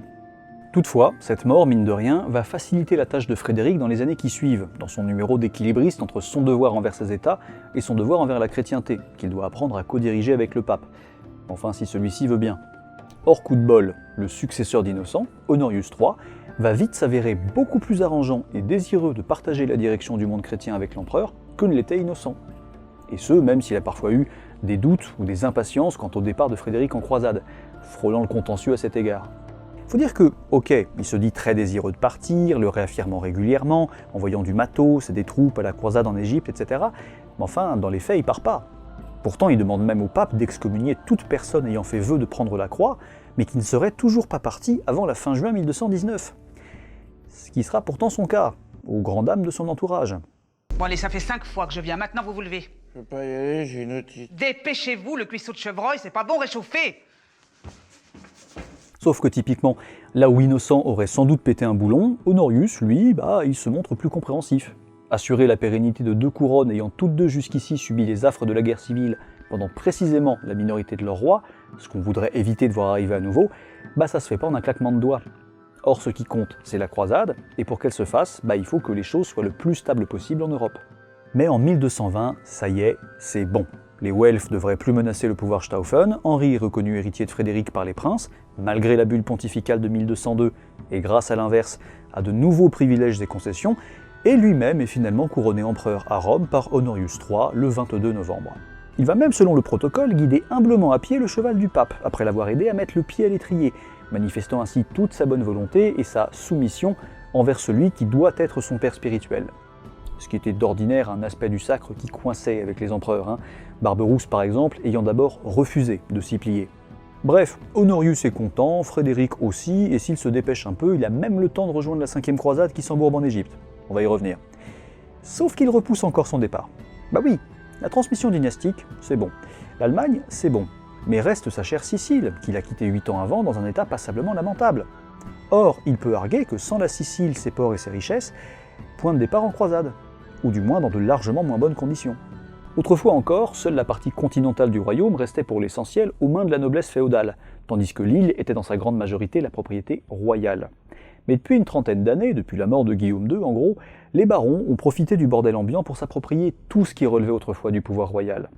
Toutefois, cette mort, mine de rien, va faciliter la tâche de Frédéric dans les années qui suivent, dans son numéro d'équilibriste entre son devoir envers ses États et son devoir envers la chrétienté, qu'il doit apprendre à co-diriger avec le pape. Enfin, si celui-ci veut bien. Hors coup de bol, le successeur d'Innocent, Honorius III, va vite s'avérer beaucoup plus arrangeant et désireux de partager la direction du monde chrétien avec l'empereur que ne l'était Innocent. Et ce, même s'il a parfois eu des doutes ou des impatiences quant au départ de Frédéric en croisade, frôlant le contentieux à cet égard. Faut dire que, ok, il se dit très désireux de partir, le réaffirmant régulièrement, envoyant du matos et des troupes à la croisade en Égypte, etc. Mais enfin, dans les faits, il part pas. Pourtant, il demande même au pape d'excommunier toute personne ayant fait vœu de prendre la croix, mais qui ne serait toujours pas parti avant la fin juin 1219. Ce qui sera pourtant son cas, aux grandes dames de son entourage.
Bon allez, ça fait 5 fois que je viens, maintenant vous vous levez.
Je peux pas y aller, j'ai une otite.
Dépêchez-vous, le cuisseau de chevreuil, c'est pas bon réchauffé.
Sauf que typiquement, là où Innocent aurait sans doute pété un boulon, Honorius, lui, il se montre plus compréhensif. Assurer la pérennité de deux couronnes ayant toutes deux jusqu'ici subi les affres de la guerre civile pendant précisément la minorité de leur roi, ce qu'on voudrait éviter de voir arriver à nouveau, ça se fait pas en un claquement de doigts. Or ce qui compte, c'est la croisade, et pour qu'elle se fasse, il faut que les choses soient le plus stables possible en Europe. Mais en 1220, ça y est, c'est bon. Les Welfs devraient plus menacer le pouvoir Stauffen, Henri est reconnu héritier de Frédéric par les princes, malgré la bulle pontificale de 1202, et grâce à l'inverse, à de nouveaux privilèges et concessions, et lui-même est finalement couronné empereur à Rome par Honorius III le 22 novembre. Il va même, selon le protocole, guider humblement à pied le cheval du pape, après l'avoir aidé à mettre le pied à l'étrier, manifestant ainsi toute sa bonne volonté et sa soumission envers celui qui doit être son père spirituel. Ce qui était d'ordinaire un aspect du sacre qui coinçait avec les empereurs, Barberousse par exemple ayant d'abord refusé de s'y plier. Bref, Honorius est content, Frédéric aussi, et s'il se dépêche un peu, il a même le temps de rejoindre la 5e croisade qui s'embourbe en Égypte. On va y revenir. Sauf qu'il repousse encore son départ. Oui, la transmission dynastique, c'est bon. L'Allemagne, c'est bon. Mais reste sa chère Sicile, qu'il a quittée 8 ans avant dans un état passablement lamentable. Or, il peut arguer que sans la Sicile, ses ports et ses richesses, point de départ en croisade, ou du moins dans de largement moins bonnes conditions. Autrefois encore, seule la partie continentale du royaume restait pour l'essentiel aux mains de la noblesse féodale, tandis que l'île était dans sa grande majorité la propriété royale. Mais depuis une trentaine d'années, depuis la mort de Guillaume II en gros, les barons ont profité du bordel ambiant pour s'approprier tout ce qui relevait autrefois du pouvoir royal.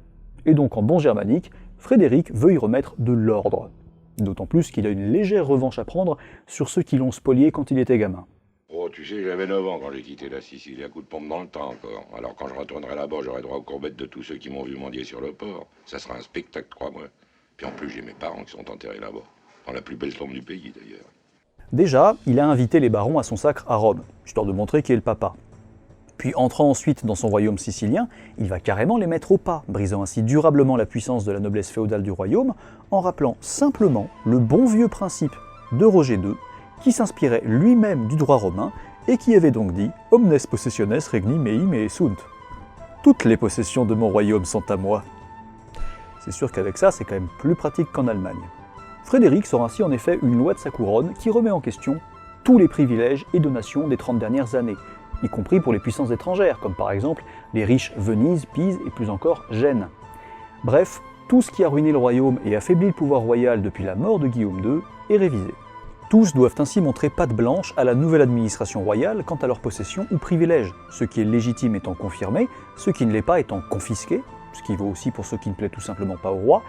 Et donc en bon germanique, Frédéric veut y remettre de l'ordre. D'autant plus qu'il a une légère revanche à prendre sur ceux qui l'ont spolié quand il était gamin.
Oh, tu sais, j'avais 9 ans quand j'ai quitté la Sicile, à coup de pompe dans le temps encore. Alors quand je retournerai là-bas, j'aurai droit aux courbettes de tous ceux qui m'ont vu mendier sur le port. Ça sera un spectacle, crois-moi. Puis en plus, j'ai mes parents qui sont enterrés là-bas. Dans la plus belle tombe du pays, d'ailleurs.
Déjà, il a invité les barons à son sacre à Rome, histoire de montrer qui est le papa. Puis entrant ensuite dans son royaume sicilien, il va carrément les mettre au pas, brisant ainsi durablement la puissance de la noblesse féodale du royaume, en rappelant simplement le bon vieux principe de Roger II, qui s'inspirait lui-même du droit romain et qui avait donc dit « Omnes possessiones regni mei me sunt ». Toutes les possessions de mon royaume sont à moi. C'est sûr qu'avec ça, c'est quand même plus pratique qu'en Allemagne. Frédéric sort ainsi en effet une loi de sa couronne qui remet en question tous les privilèges et donations des 30 dernières années, y compris pour les puissances étrangères, comme par exemple les riches Venise, Pise et plus encore Gênes. Bref, tout ce qui a ruiné le royaume et affaibli le pouvoir royal depuis la mort de Guillaume II est révisé. Tous doivent ainsi montrer patte blanche à la nouvelle administration royale quant à leurs possessions ou privilèges, ce qui est légitime étant confirmé, ce qui ne l'est pas étant confisqué, ce qui vaut aussi pour ceux qui ne plaît tout simplement pas au roi,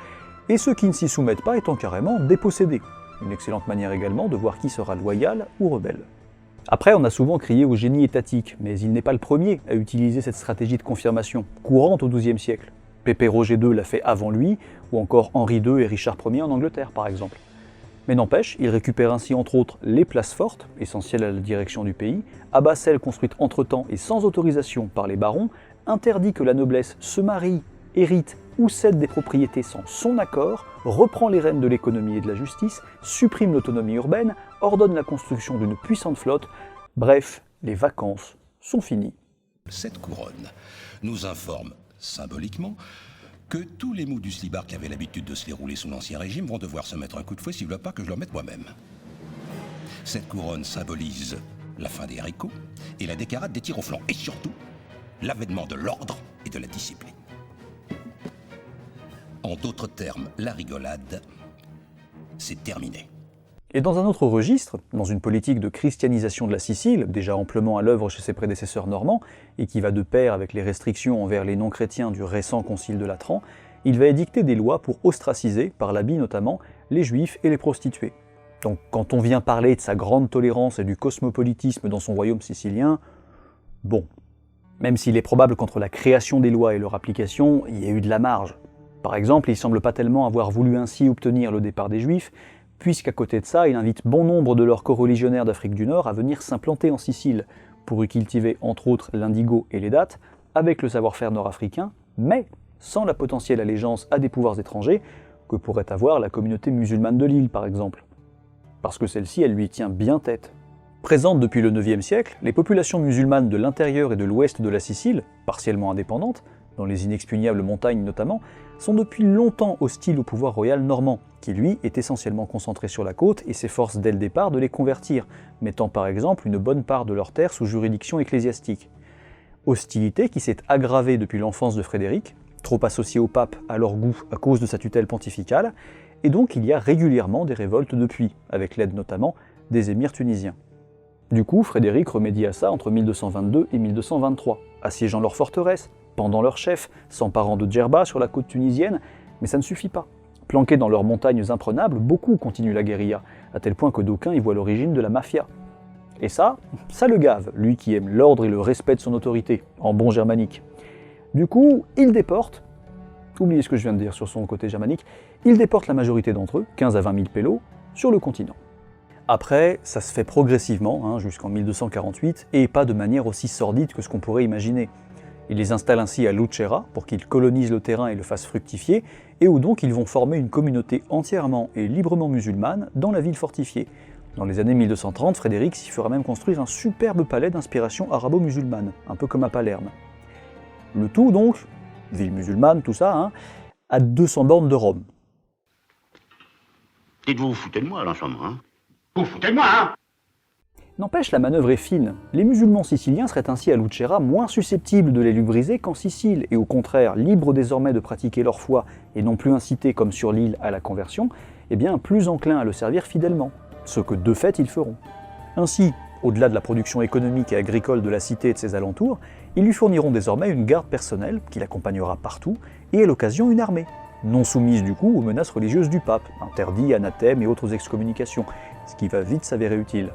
et ceux qui ne s'y soumettent pas étant carrément dépossédés. Une excellente manière également de voir qui sera loyal ou rebelle. Après, on a souvent crié au génie étatique, mais il n'est pas le premier à utiliser cette stratégie de confirmation, courante au XIIe siècle. Pépé Roger II l'a fait avant lui, ou encore Henri II et Richard Ier en Angleterre par exemple. Mais n'empêche, il récupère ainsi entre autres les places fortes, essentielles à la direction du pays, abat celles construites entre-temps et sans autorisation par les barons, interdit que la noblesse se marie, hérite ou cède des propriétés sans son accord, reprend les rênes de l'économie et de la justice, supprime l'autonomie urbaine, ordonne la construction d'une puissante flotte, bref, les vacances sont finies.
Cette couronne nous informe symboliquement que tous les mous du slibard qui avaient l'habitude de se les rouler sous l'Ancien Régime vont devoir se mettre un coup de fouet s'ils ne veulent pas que je leur mette moi-même. Cette couronne symbolise la fin des haricots et la décarade des tirs au flanc, et surtout l'avènement de l'ordre et de la discipline. En d'autres termes, la rigolade, c'est terminé.
Et dans un autre registre, dans une politique de christianisation de la Sicile, déjà amplement à l'œuvre chez ses prédécesseurs normands, et qui va de pair avec les restrictions envers les non-chrétiens du récent concile de Latran, il va édicter des lois pour ostraciser, par l'habit notamment, les juifs et les prostituées. Donc quand on vient parler de sa grande tolérance et du cosmopolitisme dans son royaume sicilien, bon, même s'il est probable qu'entre la création des lois et leur application, il y ait eu de la marge. Par exemple, il semble pas tellement avoir voulu ainsi obtenir le départ des Juifs, puisqu'à côté de ça, il invite bon nombre de leurs coreligionnaires d'Afrique du Nord à venir s'implanter en Sicile, pour y cultiver entre autres l'indigo et les dattes, avec le savoir-faire nord-africain, mais sans la potentielle allégeance à des pouvoirs étrangers que pourrait avoir la communauté musulmane de l'île, par exemple. Parce que celle-ci, elle lui tient bien tête. Présentes depuis le IXe siècle, les populations musulmanes de l'intérieur et de l'ouest de la Sicile, partiellement indépendantes, dans les inexpugnables montagnes notamment, sont depuis longtemps hostiles au pouvoir royal normand, qui lui est essentiellement concentré sur la côte et s'efforce dès le départ de les convertir, mettant par exemple une bonne part de leurs terres sous juridiction ecclésiastique. Hostilité qui s'est aggravée depuis l'enfance de Frédéric, trop associé au pape à leur goût à cause de sa tutelle pontificale, et donc il y a régulièrement des révoltes depuis, avec l'aide notamment des émirs tunisiens. Du coup, Frédéric remédie à ça entre 1222 et 1223, assiégeant leurs forteresses, pendant leurs chefs, s'emparant de Djerba sur la côte tunisienne, mais ça ne suffit pas. Planqués dans leurs montagnes imprenables, beaucoup continuent la guérilla, à tel point que d'aucuns y voient l'origine de la mafia. Et ça le gave, lui qui aime l'ordre et le respect de son autorité, en bon germanique. Du coup, il déporte, oubliez ce que je viens de dire sur son côté germanique, il déporte la majorité d'entre eux, 15 à 20 000 pélos, sur le continent. Après, ça se fait progressivement, jusqu'en 1248, et pas de manière aussi sordide que ce qu'on pourrait imaginer. Il les installe ainsi à Lucera pour qu'ils colonisent le terrain et le fassent fructifier, et où donc ils vont former une communauté entièrement et librement musulmane dans la ville fortifiée. Dans les années 1230, Frédéric s'y fera même construire un superbe palais d'inspiration arabo-musulmane, un peu comme à Palerme. Le tout donc, ville musulmane, tout ça, à 200 bornes de Rome.
Dites-vous, vous foutez de moi là en ce moment,
Vous foutez de moi, hein?
N'empêche, la manœuvre est fine. Les musulmans siciliens seraient ainsi à Lucera moins susceptibles de les lui briser qu'en Sicile, et au contraire, libres désormais de pratiquer leur foi et non plus incités comme sur l'île à la conversion, eh bien plus enclins à le servir fidèlement, ce que de fait ils feront. Ainsi, au-delà de la production économique et agricole de la cité et de ses alentours, ils lui fourniront désormais une garde personnelle qui l'accompagnera partout, et à l'occasion une armée, non soumise du coup aux menaces religieuses du pape, interdits, anathèmes et autres excommunications, ce qui va vite s'avérer utile.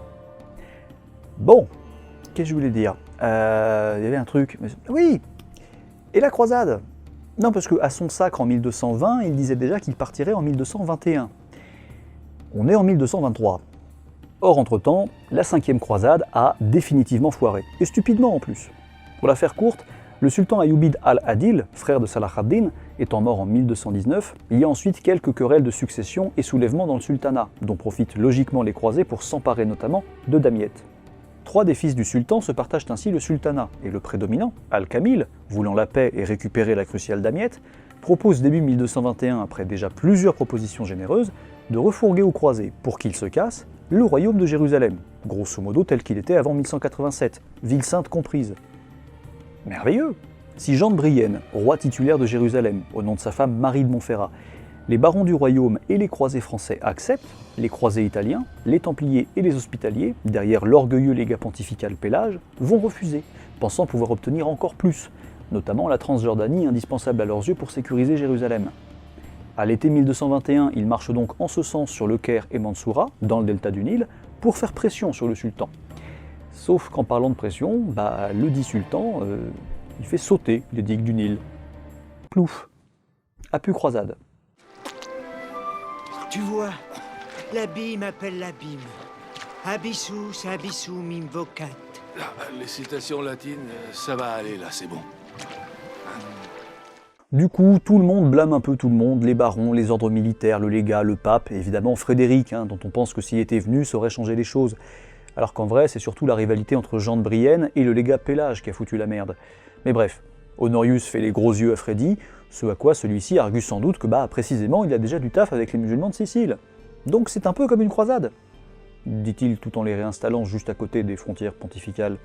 Bon, qu'est-ce que je voulais dire? Il y avait un truc... Oui. Et la croisade? Non, parce qu'à son sacre en 1220, il disait déjà qu'il partirait en 1221. On est en 1223. Or, entre-temps, la 5e croisade a définitivement foiré, et stupidement en plus. Pour la faire courte, le sultan Ayyubid al-Adil, frère de Salah ad-Din, étant mort en 1219, il y a ensuite quelques querelles de succession et soulèvements dans le sultanat, dont profitent logiquement les croisés pour s'emparer notamment de Damiette. 3 des fils du sultan se partagent ainsi le sultanat, et le prédominant, Al-Kamil, voulant la paix et récupérer la cruciale Damiette, propose début 1221, après déjà plusieurs propositions généreuses, de refourguer aux croisés, pour qu'ils se cassent, le royaume de Jérusalem, grosso modo tel qu'il était avant 1187, ville sainte comprise. Merveilleux! Si Jean de Brienne, roi titulaire de Jérusalem, au nom de sa femme Marie de Montferrat, les barons du royaume et les croisés français acceptent, les croisés italiens, les templiers et les hospitaliers, derrière l'orgueilleux légat pontifical Pélage, vont refuser, pensant pouvoir obtenir encore plus, notamment la Transjordanie indispensable à leurs yeux pour sécuriser Jérusalem. À l'été 1221, ils marchent donc en ce sens sur le Caire et Mansoura, dans le delta du Nil, pour faire pression sur le sultan. Sauf qu'en parlant de pression, le dit sultan, il fait sauter les digues du Nil. Plouf. A pu croisade.
Tu vois, l'abîme appelle l'abîme. Abyssus, abyssum invocat.
Les citations latines, ça va aller là, c'est bon.
Du coup, tout le monde blâme un peu tout le monde, les barons, les ordres militaires, le légat, le pape, et évidemment Frédéric, dont on pense que s'il était venu, ça aurait changé les choses. Alors qu'en vrai, c'est surtout la rivalité entre Jean de Brienne et le légat Pélage qui a foutu la merde. Mais bref, Honorius fait les gros yeux à Freddy, ce à quoi celui-ci argue sans doute que précisément il a déjà du taf avec les musulmans de Sicile. Donc c'est un peu comme une croisade, dit-il tout en les réinstallant juste à côté des frontières pontificales.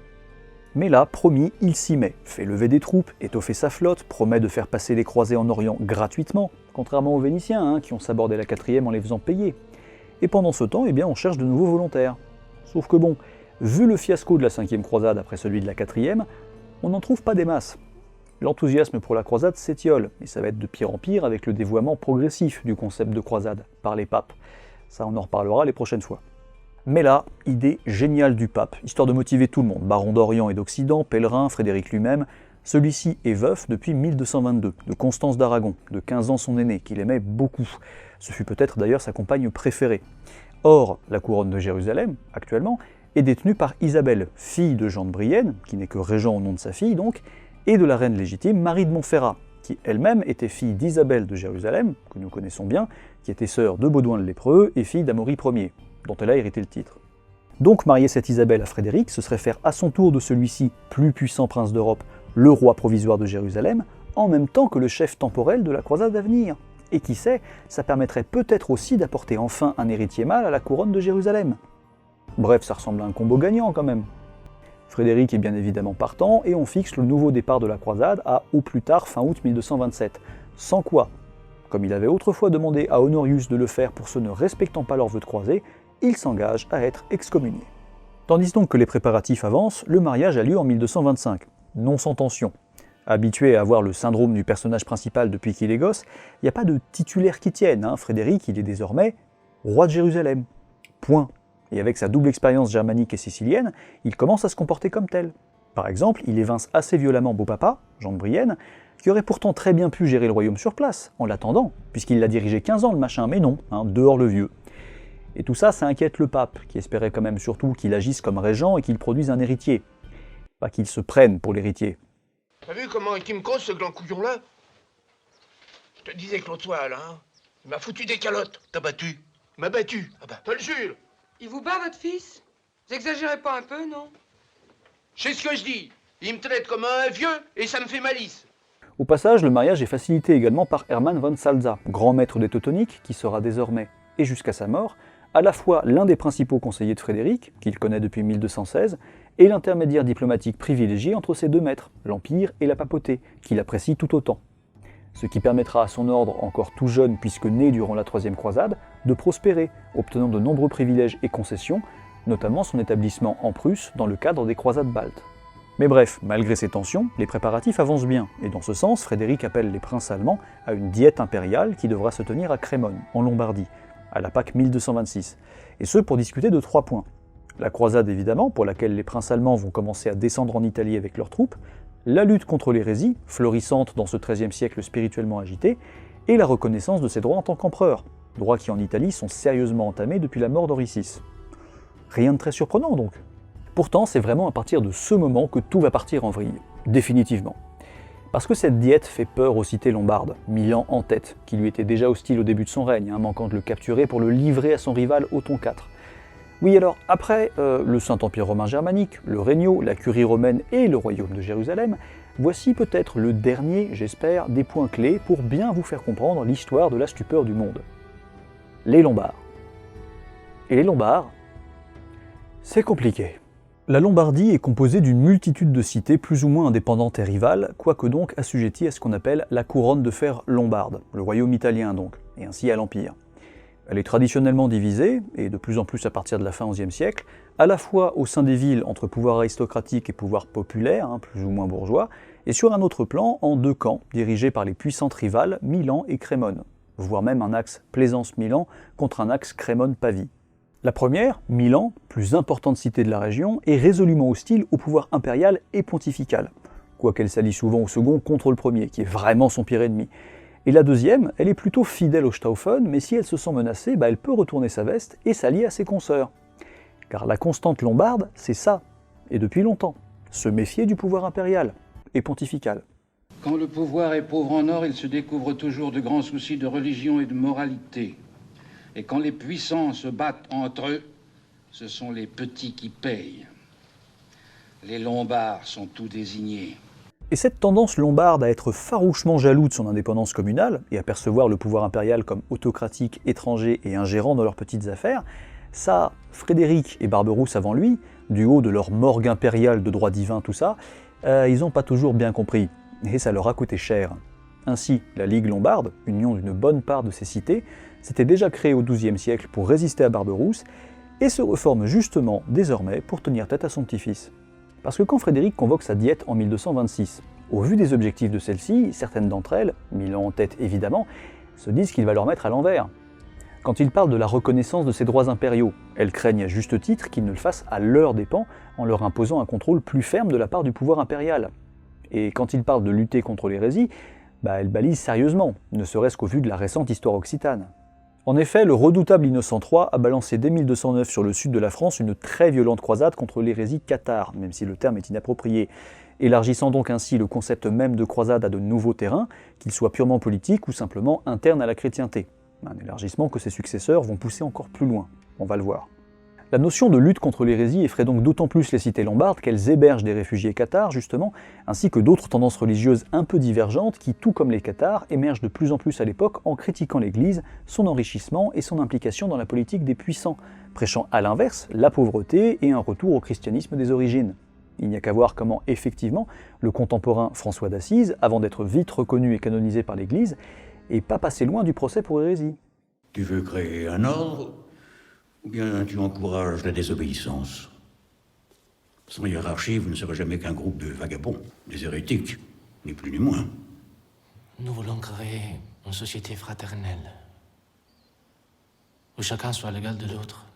Mais là, promis, il s'y met, fait lever des troupes, étoffer sa flotte, promet de faire passer les croisés en Orient gratuitement, contrairement aux Vénitiens, qui ont sabordé la 4e en les faisant payer. Et pendant ce temps, on cherche de nouveaux volontaires. Sauf que bon, vu le fiasco de la 5e croisade après celui de la 4e, on n'en trouve pas des masses. L'enthousiasme pour la croisade s'étiole, et ça va être de pire en pire avec le dévoiement progressif du concept de croisade par les papes. Ça, on en reparlera les prochaines fois. Mais là, idée géniale du pape, histoire de motiver tout le monde, baron d'Orient et d'Occident, pèlerin, Frédéric lui-même. Celui-ci est veuf depuis 1222, de Constance d'Aragon, de 15 ans son aîné, qu'il aimait beaucoup. Ce fut peut-être d'ailleurs sa compagne préférée. Or, la couronne de Jérusalem, actuellement, est détenue par Isabelle, fille de Jean de Brienne, qui n'est que régent au nom de sa fille donc, et de la reine légitime Marie de Montferrat, qui elle-même était fille d'Isabelle de Jérusalem, que nous connaissons bien, qui était sœur de Baudouin le Lépreux et fille d'Amaury Ier, dont elle a hérité le titre. Donc marier cette Isabelle à Frédéric, ce serait faire à son tour de celui-ci, plus puissant prince d'Europe, le roi provisoire de Jérusalem, en même temps que le chef temporel de la croisade à venir. Et qui sait, ça permettrait peut-être aussi d'apporter enfin un héritier mâle à la couronne de Jérusalem. Bref, ça ressemble à un combo gagnant quand même. Frédéric est bien évidemment partant, et on fixe le nouveau départ de la croisade à au plus tard fin août 1227. Sans quoi, comme il avait autrefois demandé à Honorius de le faire pour ceux ne respectant pas leur vœu de croisée, il s'engage à être excommunié. Tandis donc que les préparatifs avancent, le mariage a lieu en 1225, non sans tension. Habitué à avoir le syndrome du personnage principal depuis qu'il est gosse, il n'y a pas de titulaire qui tienne. Frédéric, il est désormais roi de Jérusalem. Point. Et avec sa double expérience germanique et sicilienne, il commence à se comporter comme tel. Par exemple, il évince assez violemment Beau-Papa, Jean de Brienne, qui aurait pourtant très bien pu gérer le royaume sur place, en l'attendant, puisqu'il l'a dirigé 15 ans le machin, mais non, dehors le vieux. Et tout ça, ça inquiète le pape, qui espérait quand même surtout qu'il agisse comme régent et qu'il produise un héritier. Pas qu'il se prenne pour l'héritier.
T'as vu comment il me cause ce gland couillon-là? Je te disais que l'autre soir, là, il m'a foutu des calottes.
T'as battu?
Il m'a battu. Ah bah, te le jure.
Il vous bat, votre fils? Vous exagérez pas un peu, non?
Je sais ce que je dis. Il me traite comme un vieux et ça me fait malice.
Au passage, le mariage est facilité également par Hermann von Salza, grand maître des Teutoniques, qui sera désormais, et jusqu'à sa mort, à la fois l'un des principaux conseillers de Frédéric, qu'il connaît depuis 1216, et l'intermédiaire diplomatique privilégié entre ces deux maîtres, l'Empire et la papauté, qu'il apprécie tout autant. Ce qui permettra à son ordre, encore tout jeune puisque né durant la Troisième Croisade, de prospérer, obtenant de nombreux privilèges et concessions, notamment son établissement en Prusse dans le cadre des croisades baltes. Mais bref, malgré ces tensions, les préparatifs avancent bien, et dans ce sens, Frédéric appelle les princes allemands à une diète impériale qui devra se tenir à Crémone, en Lombardie, à la Pâque 1226, et ce pour discuter de 3 points. La croisade évidemment, pour laquelle les princes allemands vont commencer à descendre en Italie avec leurs troupes, la lutte contre l'hérésie, florissante dans ce XIIIe siècle spirituellement agité, et la reconnaissance de ses droits en tant qu'empereur, droits qui en Italie sont sérieusement entamés depuis la mort d'Henri VI. Rien de très surprenant donc. Pourtant, c'est vraiment à partir de ce moment que tout va partir en vrille, définitivement. Parce que cette diète fait peur aux cités lombardes, Milan en tête, qui lui était déjà hostile au début de son règne, manquant de le capturer pour le livrer à son rival Othon IV. Oui alors, après le Saint-Empire romain germanique, le Régno, la curie romaine et le royaume de Jérusalem, voici peut-être le dernier, j'espère, des points clés pour bien vous faire comprendre l'histoire de la stupeur du monde. Les Lombards. Et les Lombards, c'est compliqué. La Lombardie est composée d'une multitude de cités plus ou moins indépendantes et rivales, quoique donc assujetties à ce qu'on appelle la couronne de fer lombarde, le royaume italien donc, et ainsi à l'Empire. Elle est traditionnellement divisée, et de plus en plus à partir de la fin XIe siècle, à la fois au sein des villes entre pouvoir aristocratique et pouvoir populaire, plus ou moins bourgeois, et sur un autre plan en 2 camps, dirigés par les puissantes rivales Milan et Crémone, voire même un axe Plaisance-Milan contre un axe Crémone-Pavie. La première, Milan, plus importante cité de la région, est résolument hostile au pouvoir impérial et pontifical, quoiqu'elle s'allie souvent au second contre le premier, qui est vraiment son pire ennemi. Et la deuxième, elle est plutôt fidèle au Staufen, mais si elle se sent menacée, elle peut retourner sa veste et s'allier à ses consoeurs. Car la constante lombarde, c'est ça, et depuis longtemps, se méfier du pouvoir impérial et pontifical.
Quand le pouvoir est pauvre en or, il se découvre toujours de grands soucis de religion et de moralité. Et quand les puissants se battent entre eux, ce sont les petits qui payent. Les Lombards sont tout désignés.
Et cette tendance lombarde à être farouchement jaloux de son indépendance communale, et à percevoir le pouvoir impérial comme autocratique, étranger et ingérant dans leurs petites affaires, ça, Frédéric et Barberousse avant lui, du haut de leur morgue impériale de droit divin, tout ça, ils n'ont pas toujours bien compris, et ça leur a coûté cher. Ainsi, la Ligue lombarde, union d'une bonne part de ces cités, s'était déjà créée au XIIe siècle pour résister à Barberousse, et se reforme justement désormais pour tenir tête à son petit-fils. Parce que quand Frédéric convoque sa diète en 1226, au vu des objectifs de celle-ci, certaines d'entre elles, Milan en tête évidemment, se disent qu'il va leur mettre à l'envers. Quand il parle de la reconnaissance de ses droits impériaux, elles craignent à juste titre qu'il ne le fasse à leurs dépens en leur imposant un contrôle plus ferme de la part du pouvoir impérial. Et quand il parle de lutter contre l'hérésie, elles balisent sérieusement, ne serait-ce qu'au vu de la récente histoire occitane. En effet, le redoutable Innocent III a balancé dès 1209 sur le sud de la France une très violente croisade contre l'hérésie cathare, même si le terme est inapproprié, élargissant donc ainsi le concept même de croisade à de nouveaux terrains, qu'ils soient purement politiques ou simplement internes à la chrétienté. Un élargissement que ses successeurs vont pousser encore plus loin, on va le voir. La notion de lutte contre l'hérésie effraie donc d'autant plus les cités lombardes qu'elles hébergent des réfugiés cathares, justement, ainsi que d'autres tendances religieuses un peu divergentes qui, tout comme les cathares, émergent de plus en plus à l'époque en critiquant l'Église, son enrichissement et son implication dans la politique des puissants, prêchant à l'inverse la pauvreté et un retour au christianisme des origines. Il n'y a qu'à voir comment, effectivement, le contemporain François d'Assise, avant d'être vite reconnu et canonisé par l'Église, est pas passé loin du procès pour hérésie.
Tu veux créer un ordre ? Ou bien tu encourages la désobéissance. Sans hiérarchie, vous ne serez jamais qu'un groupe de vagabonds, des hérétiques, ni plus ni moins.
Nous voulons créer une société fraternelle, où chacun soit l'égal de l'autre,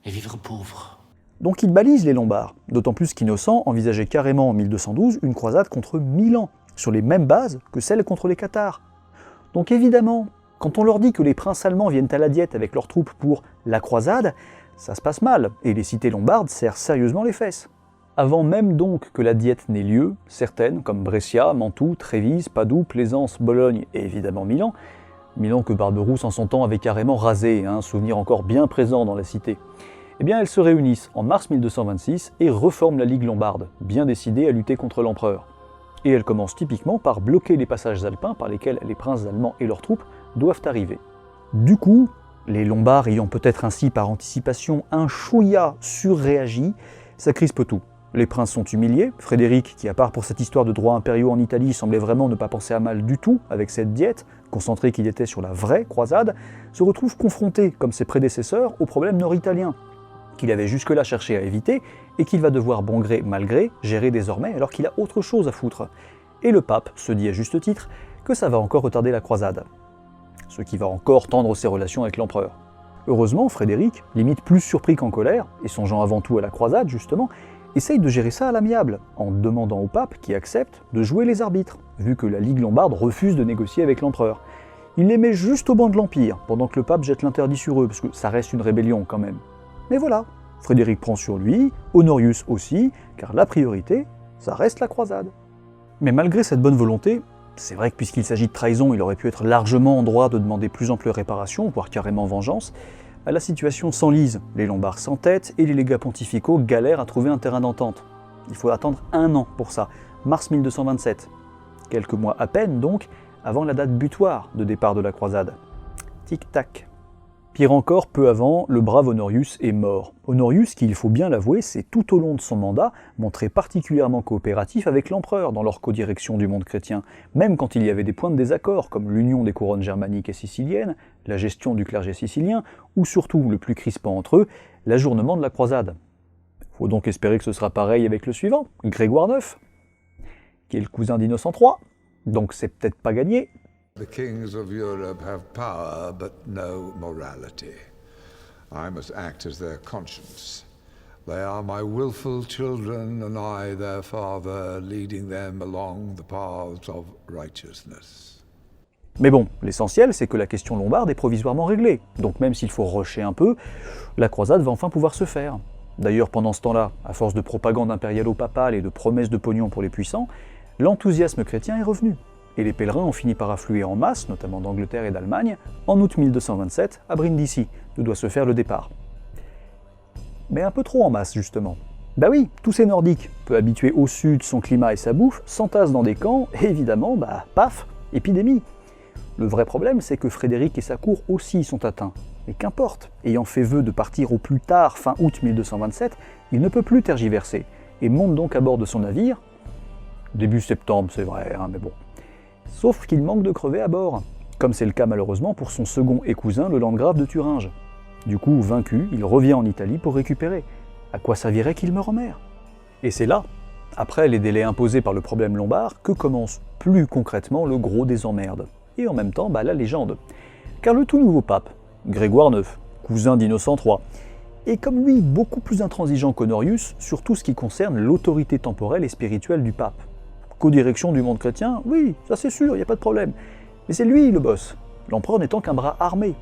et vivre pauvre.
Donc il balise les Lombards, d'autant plus qu'Innocent envisageait carrément en 1212 une croisade contre Milan, sur les mêmes bases que celle contre les Cathares. Donc évidemment, quand on leur dit que les princes allemands viennent à la diète avec leurs troupes pour la croisade, ça se passe mal, et les cités lombardes serrent sérieusement les fesses. Avant même donc que la diète n'ait lieu, certaines, comme Brescia, Mantoue, Trévise, Padoue, Plaisance, Bologne et évidemment Milan que Barberousse en son temps avait carrément rasé, un souvenir encore bien présent dans la cité, eh bien elles se réunissent en mars 1226 et reforment la Ligue lombarde, bien décidée à lutter contre l'empereur. Et elles commencent typiquement par bloquer les passages alpins par lesquels les princes allemands et leurs troupes doivent arriver. Du coup, Les Lombards ayant peut-être ainsi par anticipation un chouïa surréagi, ça crispe tout. Les princes sont humiliés, Frédéric, qui à part pour cette histoire de droits impériaux en Italie, semblait vraiment ne pas penser à mal du tout avec cette diète, concentré qu'il était sur la vraie croisade, se retrouve confronté, comme ses prédécesseurs, au problème nord-italien, qu'il avait jusque-là cherché à éviter, et qu'il va devoir bon gré mal gré gérer désormais alors qu'il a autre chose à foutre. Et le pape se dit à juste titre que ça va encore retarder la croisade. Ce qui va encore tendre ses relations avec l'empereur. Heureusement, Frédéric, limite plus surpris qu'en colère, et songeant avant tout à la croisade justement, essaye de gérer ça à l'amiable, en demandant au pape, qui accepte, de jouer les arbitres, vu que la Ligue lombarde refuse de négocier avec l'empereur. Il les met juste au banc de l'Empire, pendant que le pape jette l'interdit sur eux, parce que ça reste une rébellion quand même. Mais voilà, Frédéric prend sur lui, Honorius aussi, car la priorité, ça reste la croisade. Mais malgré cette bonne volonté, c'est vrai que puisqu'il s'agit de trahison, il aurait pu être largement en droit de demander plus ample réparation, voire carrément vengeance, la situation s'enlise, les Lombards s'entêtent et les légats pontificaux galèrent à trouver un terrain d'entente. Il faut attendre 1 an pour ça, mars 1227. Quelques mois à peine donc, avant la date butoir de départ de la croisade. Tic-tac. Pire encore, peu avant, le brave Honorius est mort. Honorius, qui, il faut bien l'avouer, s'est tout au long de son mandat montré particulièrement coopératif avec l'empereur dans leur codirection du monde chrétien, même quand il y avait des points de désaccord, comme l'union des couronnes germaniques et siciliennes, la gestion du clergé sicilien, ou surtout, le plus crispant entre eux, l'ajournement de la croisade. Faut donc espérer que ce sera pareil avec le suivant, Grégoire IX, qui est le cousin d'Innocent III, donc c'est peut-être pas gagné.
The kings of Europe have power, but no morality. I must act as their conscience. They are my willful children, and I, their father, leading them along the paths of righteousness.
Mais bon, l'essentiel, c'est que la question lombarde est provisoirement réglée. Donc même s'il faut rusher un peu, la croisade va enfin pouvoir se faire. D'ailleurs, pendant ce temps-là, à force de propagande impérialo-papale et de promesses de pognon pour les puissants, l'enthousiasme chrétien est revenu. Et les pèlerins ont fini par affluer en masse, notamment d'Angleterre et d'Allemagne, en août 1227, à Brindisi, d'où doit se faire le départ. Mais un peu trop en masse, justement. Bah oui, tous ces Nordiques, peu habitués au sud, son climat et sa bouffe, s'entassent dans des camps, et évidemment, paf, épidémie. Le vrai problème, c'est que Frédéric et sa cour aussi sont atteints. Mais qu'importe, ayant fait vœu de partir au plus tard, fin août 1227, il ne peut plus tergiverser, et monte donc à bord de son navire, début septembre, c'est vrai, mais bon. Sauf qu'il manque de crever à bord, comme c'est le cas malheureusement pour son second et cousin, le landgrave de Thuringe. Du coup, vaincu, il revient en Italie pour récupérer. À quoi servirait qu'il meure en mer? Et c'est là, après les délais imposés par le problème lombard, que commence plus concrètement le gros des emmerdes. Et en même temps, la légende. Car le tout nouveau pape, Grégoire IX, cousin d'Innocent III, est comme lui beaucoup plus intransigeant qu'Honorius sur tout ce qui concerne l'autorité temporelle et spirituelle du pape. Co-direction du monde chrétien, oui, ça c'est sûr, il n'y a pas de problème. Mais c'est lui le boss, l'empereur n'étant qu'un bras armé.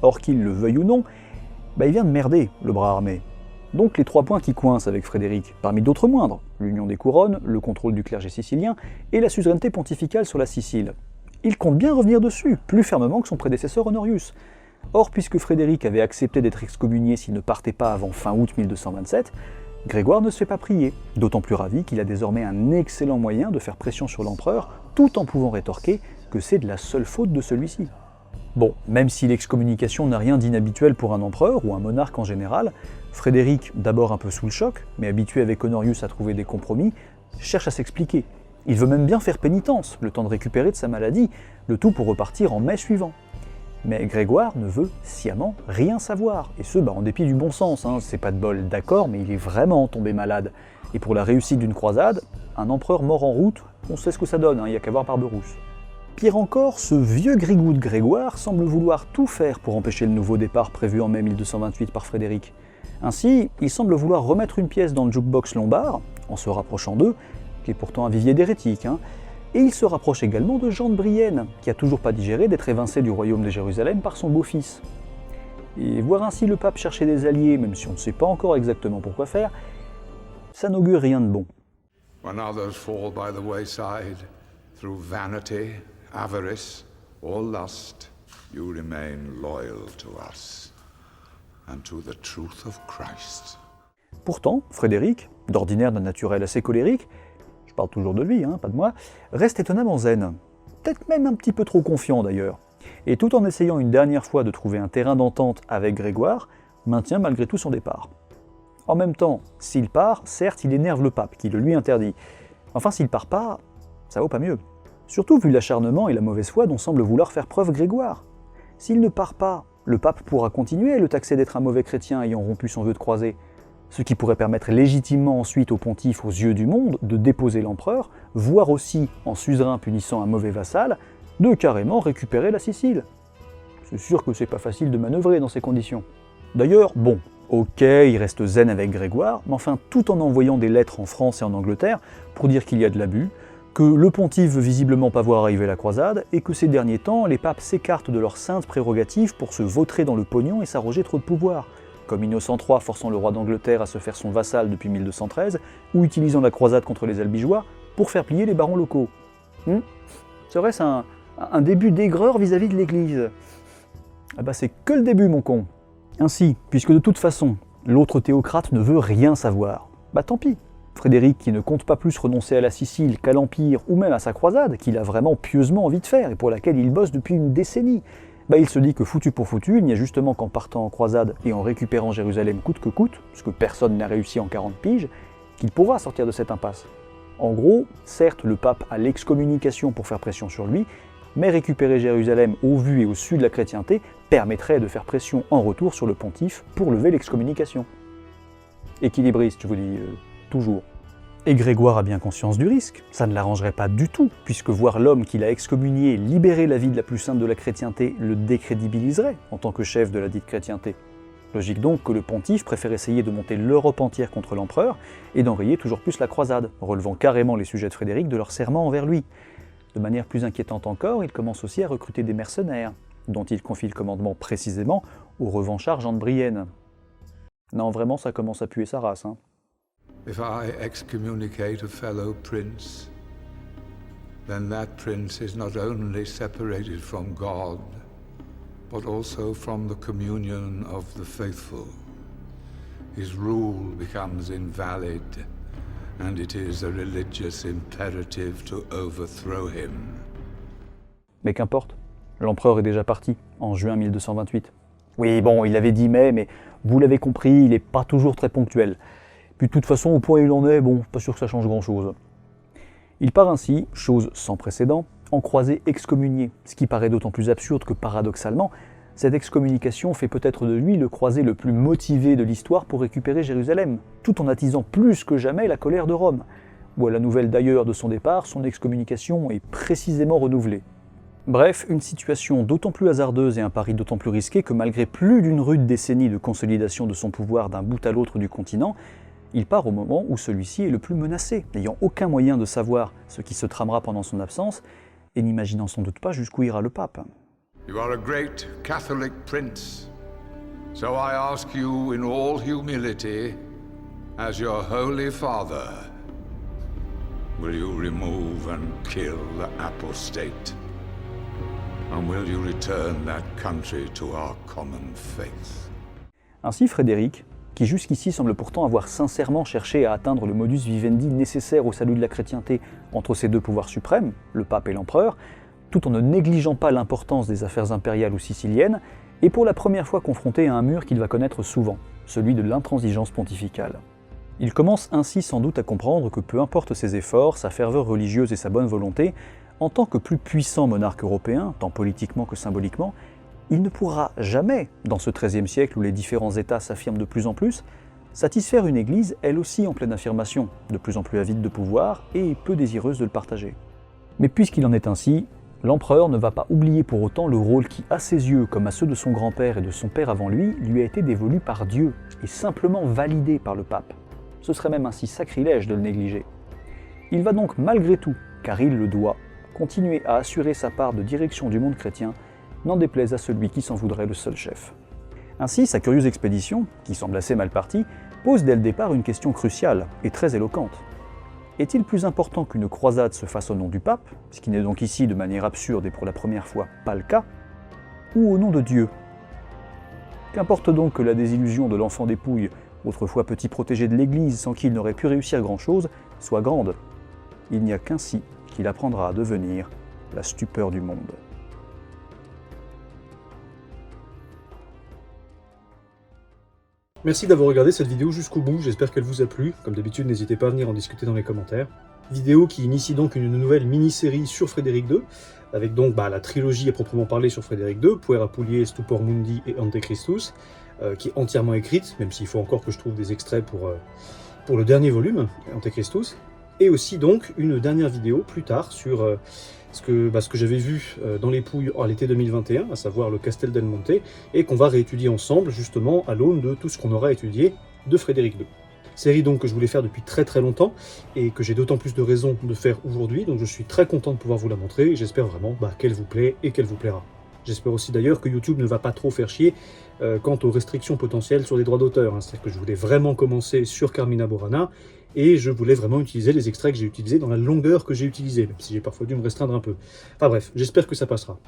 Or qu'il le veuille ou non, il vient de merder, le bras armé. Donc les 3 points qui coincent avec Frédéric, parmi d'autres moindres, l'union des couronnes, le contrôle du clergé sicilien et la suzeraineté pontificale sur la Sicile. Il compte bien revenir dessus, plus fermement que son prédécesseur Honorius. Or, puisque Frédéric avait accepté d'être excommunié s'il ne partait pas avant fin août 1227, Grégoire ne se fait pas prier, d'autant plus ravi qu'il a désormais un excellent moyen de faire pression sur l'empereur, tout en pouvant rétorquer que c'est de la seule faute de celui-ci. Bon, même si l'excommunication n'a rien d'inhabituel pour un empereur ou un monarque en général, Frédéric, d'abord un peu sous le choc, mais habitué avec Honorius à trouver des compromis, cherche à s'expliquer. Il veut même bien faire pénitence, le temps de récupérer de sa maladie, le tout pour repartir en mai suivant. Mais Grégoire ne veut sciemment rien savoir, et ce, en dépit du bon sens, c'est pas de bol, d'accord, mais il est vraiment tombé malade. Et pour la réussite d'une croisade, un empereur mort en route, on sait ce que ça donne, il n'y a qu'à voir Barberousse. Pire encore, ce vieux grigou de Grégoire semble vouloir tout faire pour empêcher le nouveau départ prévu en mai 1228 par Frédéric. Ainsi, il semble vouloir remettre une pièce dans le jukebox lombard, en se rapprochant d'eux, qui est pourtant un vivier d'hérétiques, et il se rapproche également de Jean de Brienne, qui a toujours pas digéré d'être évincé du royaume de Jérusalem par son beau-fils. Et voir ainsi le pape chercher des alliés, même si on ne sait pas encore exactement pourquoi faire, ça n'augure rien de bon.
When others fall by the wayside, through vanity, avarice, or lust, you remain loyal to us, and to the truth of Christ.
Pourtant, Frédéric, d'ordinaire d'un naturel assez colérique, je parle toujours de lui, pas de moi, reste étonnamment zen. Peut-être même un petit peu trop confiant d'ailleurs. et tout en essayant une dernière fois de trouver un terrain d'entente avec Grégoire, maintient malgré tout son départ. En même temps, s'il part, certes, il énerve le pape, qui le lui interdit. Enfin, s'il part pas, ça vaut pas mieux. Surtout vu l'acharnement et la mauvaise foi dont semble vouloir faire preuve Grégoire. S'il ne part pas, le pape pourra continuer à le taxer d'être un mauvais chrétien ayant rompu son vœu de croisée, ce qui pourrait permettre légitimement ensuite au pontife aux yeux du monde de déposer l'empereur, voire aussi, en suzerain punissant un mauvais vassal, de carrément récupérer la Sicile. C'est sûr que c'est pas facile de manœuvrer dans ces conditions. D'ailleurs, bon, ok, il reste zen avec Grégoire, mais enfin tout en envoyant des lettres en France et en Angleterre pour dire qu'il y a de l'abus, que le pontife veut visiblement pas voir arriver la croisade, et que ces derniers temps, les papes s'écartent de leurs saintes prérogatives pour se vautrer dans le pognon et s'arroger trop de pouvoir, comme Innocent III forçant le roi d'Angleterre à se faire son vassal depuis 1213, ou utilisant la croisade contre les albigeois pour faire plier les barons locaux. Serait-ce un début d'aigreur vis-à-vis de l'Église? Ah bah c'est que le début, mon con. Ainsi, puisque de toute façon, l'autre théocrate ne veut rien savoir, bah tant pis. Frédéric, qui ne compte pas plus renoncer à la Sicile qu'à l'Empire ou même à sa croisade, qu'il a vraiment pieusement envie de faire et pour laquelle il bosse depuis une décennie, bah il se dit que foutu pour foutu, il n'y a justement qu'en partant en croisade et en récupérant Jérusalem coûte que coûte, puisque personne n'a réussi en 40 piges, qu'il pourra sortir de cette impasse. En gros, certes, le pape a l'excommunication pour faire pression sur lui, mais récupérer Jérusalem au vu et au su de la chrétienté permettrait de faire pression en retour sur le pontife pour lever l'excommunication. Équilibriste, je vous dis, toujours. Et Grégoire a bien conscience du risque, ça ne l'arrangerait pas du tout, puisque voir l'homme qu'il a excommunié libérer la vie de la plus sainte de la chrétienté le décrédibiliserait en tant que chef de la dite chrétienté. Logique donc que le pontife préfère essayer de monter l'Europe entière contre l'empereur et d'enrayer toujours plus la croisade, relevant carrément les sujets de Frédéric de leur serment envers lui. De manière plus inquiétante encore, il commence aussi à recruter des mercenaires, dont il confie le commandement précisément au revanchard Jean de Brienne. Non, vraiment, ça commence à puer sa race, hein.
If I excommunicate a fellow prince, then that prince is not only separated from God, but also from the communion of the faithful. His rule becomes invalid, and it is a religious imperative to overthrow him.
Mais qu'importe, l'empereur est déjà parti, en juin 1228. Oui, bon, il avait dit mais vous l'avez compris, il n'est pas toujours très ponctuel. Puis de toute façon, au point où il en est, bon, pas sûr que ça change grand-chose. Il part ainsi, chose sans précédent, en croisée excommunié, ce qui paraît d'autant plus absurde que paradoxalement, cette excommunication fait peut-être de lui le croisé le plus motivé de l'histoire pour récupérer Jérusalem, tout en attisant plus que jamais la colère de Rome, où à la nouvelle d'ailleurs de son départ, son excommunication est précisément renouvelée. Bref, une situation d'autant plus hasardeuse et un pari d'autant plus risqué que malgré plus d'une rude décennie de consolidation de son pouvoir d'un bout à l'autre du continent, il part au moment où celui-ci est le plus menacé, n'ayant aucun moyen de savoir ce qui se tramera pendant son absence, et n'imaginant sans doute pas jusqu'où ira le pape.
You are a great Catholic prince, so I ask you in all humility, as your holy father, will you remove and kill the apostate? And will you return that country to our common faith?
Ainsi Frédéric, qui jusqu'ici semble pourtant avoir sincèrement cherché à atteindre le modus vivendi nécessaire au salut de la chrétienté entre ces deux pouvoirs suprêmes, le pape et l'empereur, tout en ne négligeant pas l'importance des affaires impériales ou siciliennes, est pour la première fois confronté à un mur qu'il va connaître souvent, celui de l'intransigeance pontificale. Il commence ainsi sans doute à comprendre que peu importe ses efforts, sa ferveur religieuse et sa bonne volonté, en tant que plus puissant monarque européen, tant politiquement que symboliquement, il ne pourra jamais, dans ce XIIIe siècle où les différents États s'affirment de plus en plus, satisfaire une Église, elle aussi en pleine affirmation, de plus en plus avide de pouvoir et peu désireuse de le partager. Mais puisqu'il en est ainsi, l'empereur ne va pas oublier pour autant le rôle qui, à ses yeux, comme à ceux de son grand-père et de son père avant lui a été dévolu par Dieu et simplement validé par le pape. Ce serait même ainsi sacrilège de le négliger. Il va donc malgré tout, car il le doit, continuer à assurer sa part de direction du monde chrétien, n'en déplaise à celui qui s'en voudrait le seul chef. Ainsi, sa curieuse expédition, qui semble assez mal partie, pose dès le départ une question cruciale et très éloquente. Est-il plus important qu'une croisade se fasse au nom du pape, ce qui n'est donc ici de manière absurde et pour la première fois pas le cas, ou au nom de Dieu? Qu'importe donc que la désillusion de l'enfant dépouille, autrefois petit protégé de l'Église sans qui il n'aurait pu réussir grand-chose, soit grande. Il n'y a qu'ainsi qu'il apprendra à devenir la stupeur du monde. Merci d'avoir regardé cette vidéo jusqu'au bout, j'espère qu'elle vous a plu. Comme d'habitude, n'hésitez pas à venir en discuter dans les commentaires. Vidéo qui initie donc une nouvelle mini-série sur Frédéric II, avec donc la trilogie à proprement parler sur Frédéric II, Puer Apuliae, Stupor Mundi et Ante Christus, qui est entièrement écrite, même s'il faut encore que je trouve des extraits pour le dernier volume, Ante Christus. Et aussi donc une dernière vidéo plus tard sur ce que j'avais vu dans les Pouilles à l'été 2021, à savoir le Castel del Monte, et qu'on va réétudier ensemble justement à l'aune de tout ce qu'on aura étudié de Frédéric II. Série donc que je voulais faire depuis très longtemps, et que j'ai d'autant plus de raisons de faire aujourd'hui, donc je suis très content de pouvoir vous la montrer, et j'espère vraiment qu'elle vous plaît et qu'elle vous plaira. J'espère aussi d'ailleurs que YouTube ne va pas trop faire chier quant aux restrictions potentielles sur les droits d'auteur, c'est-à-dire que je voulais vraiment commencer sur Carmina Burana, et je voulais vraiment utiliser les extraits que j'ai utilisés dans la longueur que j'ai utilisée, même si j'ai parfois dû me restreindre un peu. Enfin bref, j'espère que ça passera.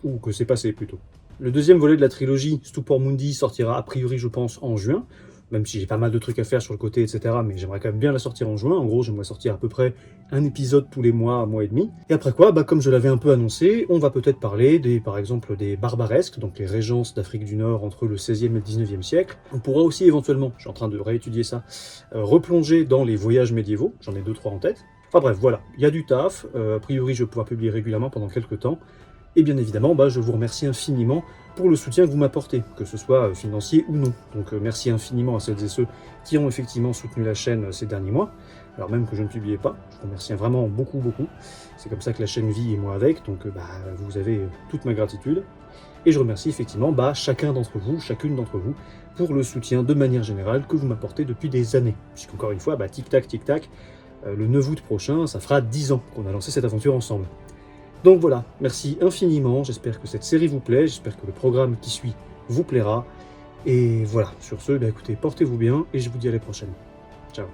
Ou que c'est passé plutôt. Le deuxième volet de la trilogie, Stupor Mundi, sortira a priori je pense en juin, même si j'ai pas mal de trucs à faire sur le côté, etc. Mais j'aimerais quand même bien la sortir en juin. En gros, j'aimerais sortir à peu près un épisode tous les mois, un mois et demi. Et après quoi, comme je l'avais un peu annoncé, on va peut-être parler par exemple des barbaresques, donc les régences d'Afrique du Nord entre le 16e et le 19e siècle. On pourra aussi éventuellement, je suis en train de réétudier ça, replonger dans les voyages médiévaux. J'en ai 2-3 en tête. Enfin bref, voilà, il y a du taf. A priori, je vais pouvoir publier régulièrement pendant quelques temps. Et bien évidemment, je vous remercie infiniment pour le soutien que vous m'apportez, que ce soit financier ou non. Donc merci infiniment à celles et ceux qui ont effectivement soutenu la chaîne ces derniers mois, alors même que je ne publiais pas. Je vous remercie vraiment beaucoup. C'est comme ça que la chaîne vit et moi avec, donc vous avez toute ma gratitude. Et je remercie effectivement chacun d'entre vous, chacune d'entre vous, pour le soutien de manière générale que vous m'apportez depuis des années. Puisqu'encore une fois, tic-tac, le 9 août prochain, ça fera 10 ans qu'on a lancé cette aventure ensemble. Donc voilà, merci infiniment, j'espère que cette série vous plaît, j'espère que le programme qui suit vous plaira. Et voilà, sur ce, écoutez, portez-vous bien et je vous dis à la prochaine. Ciao.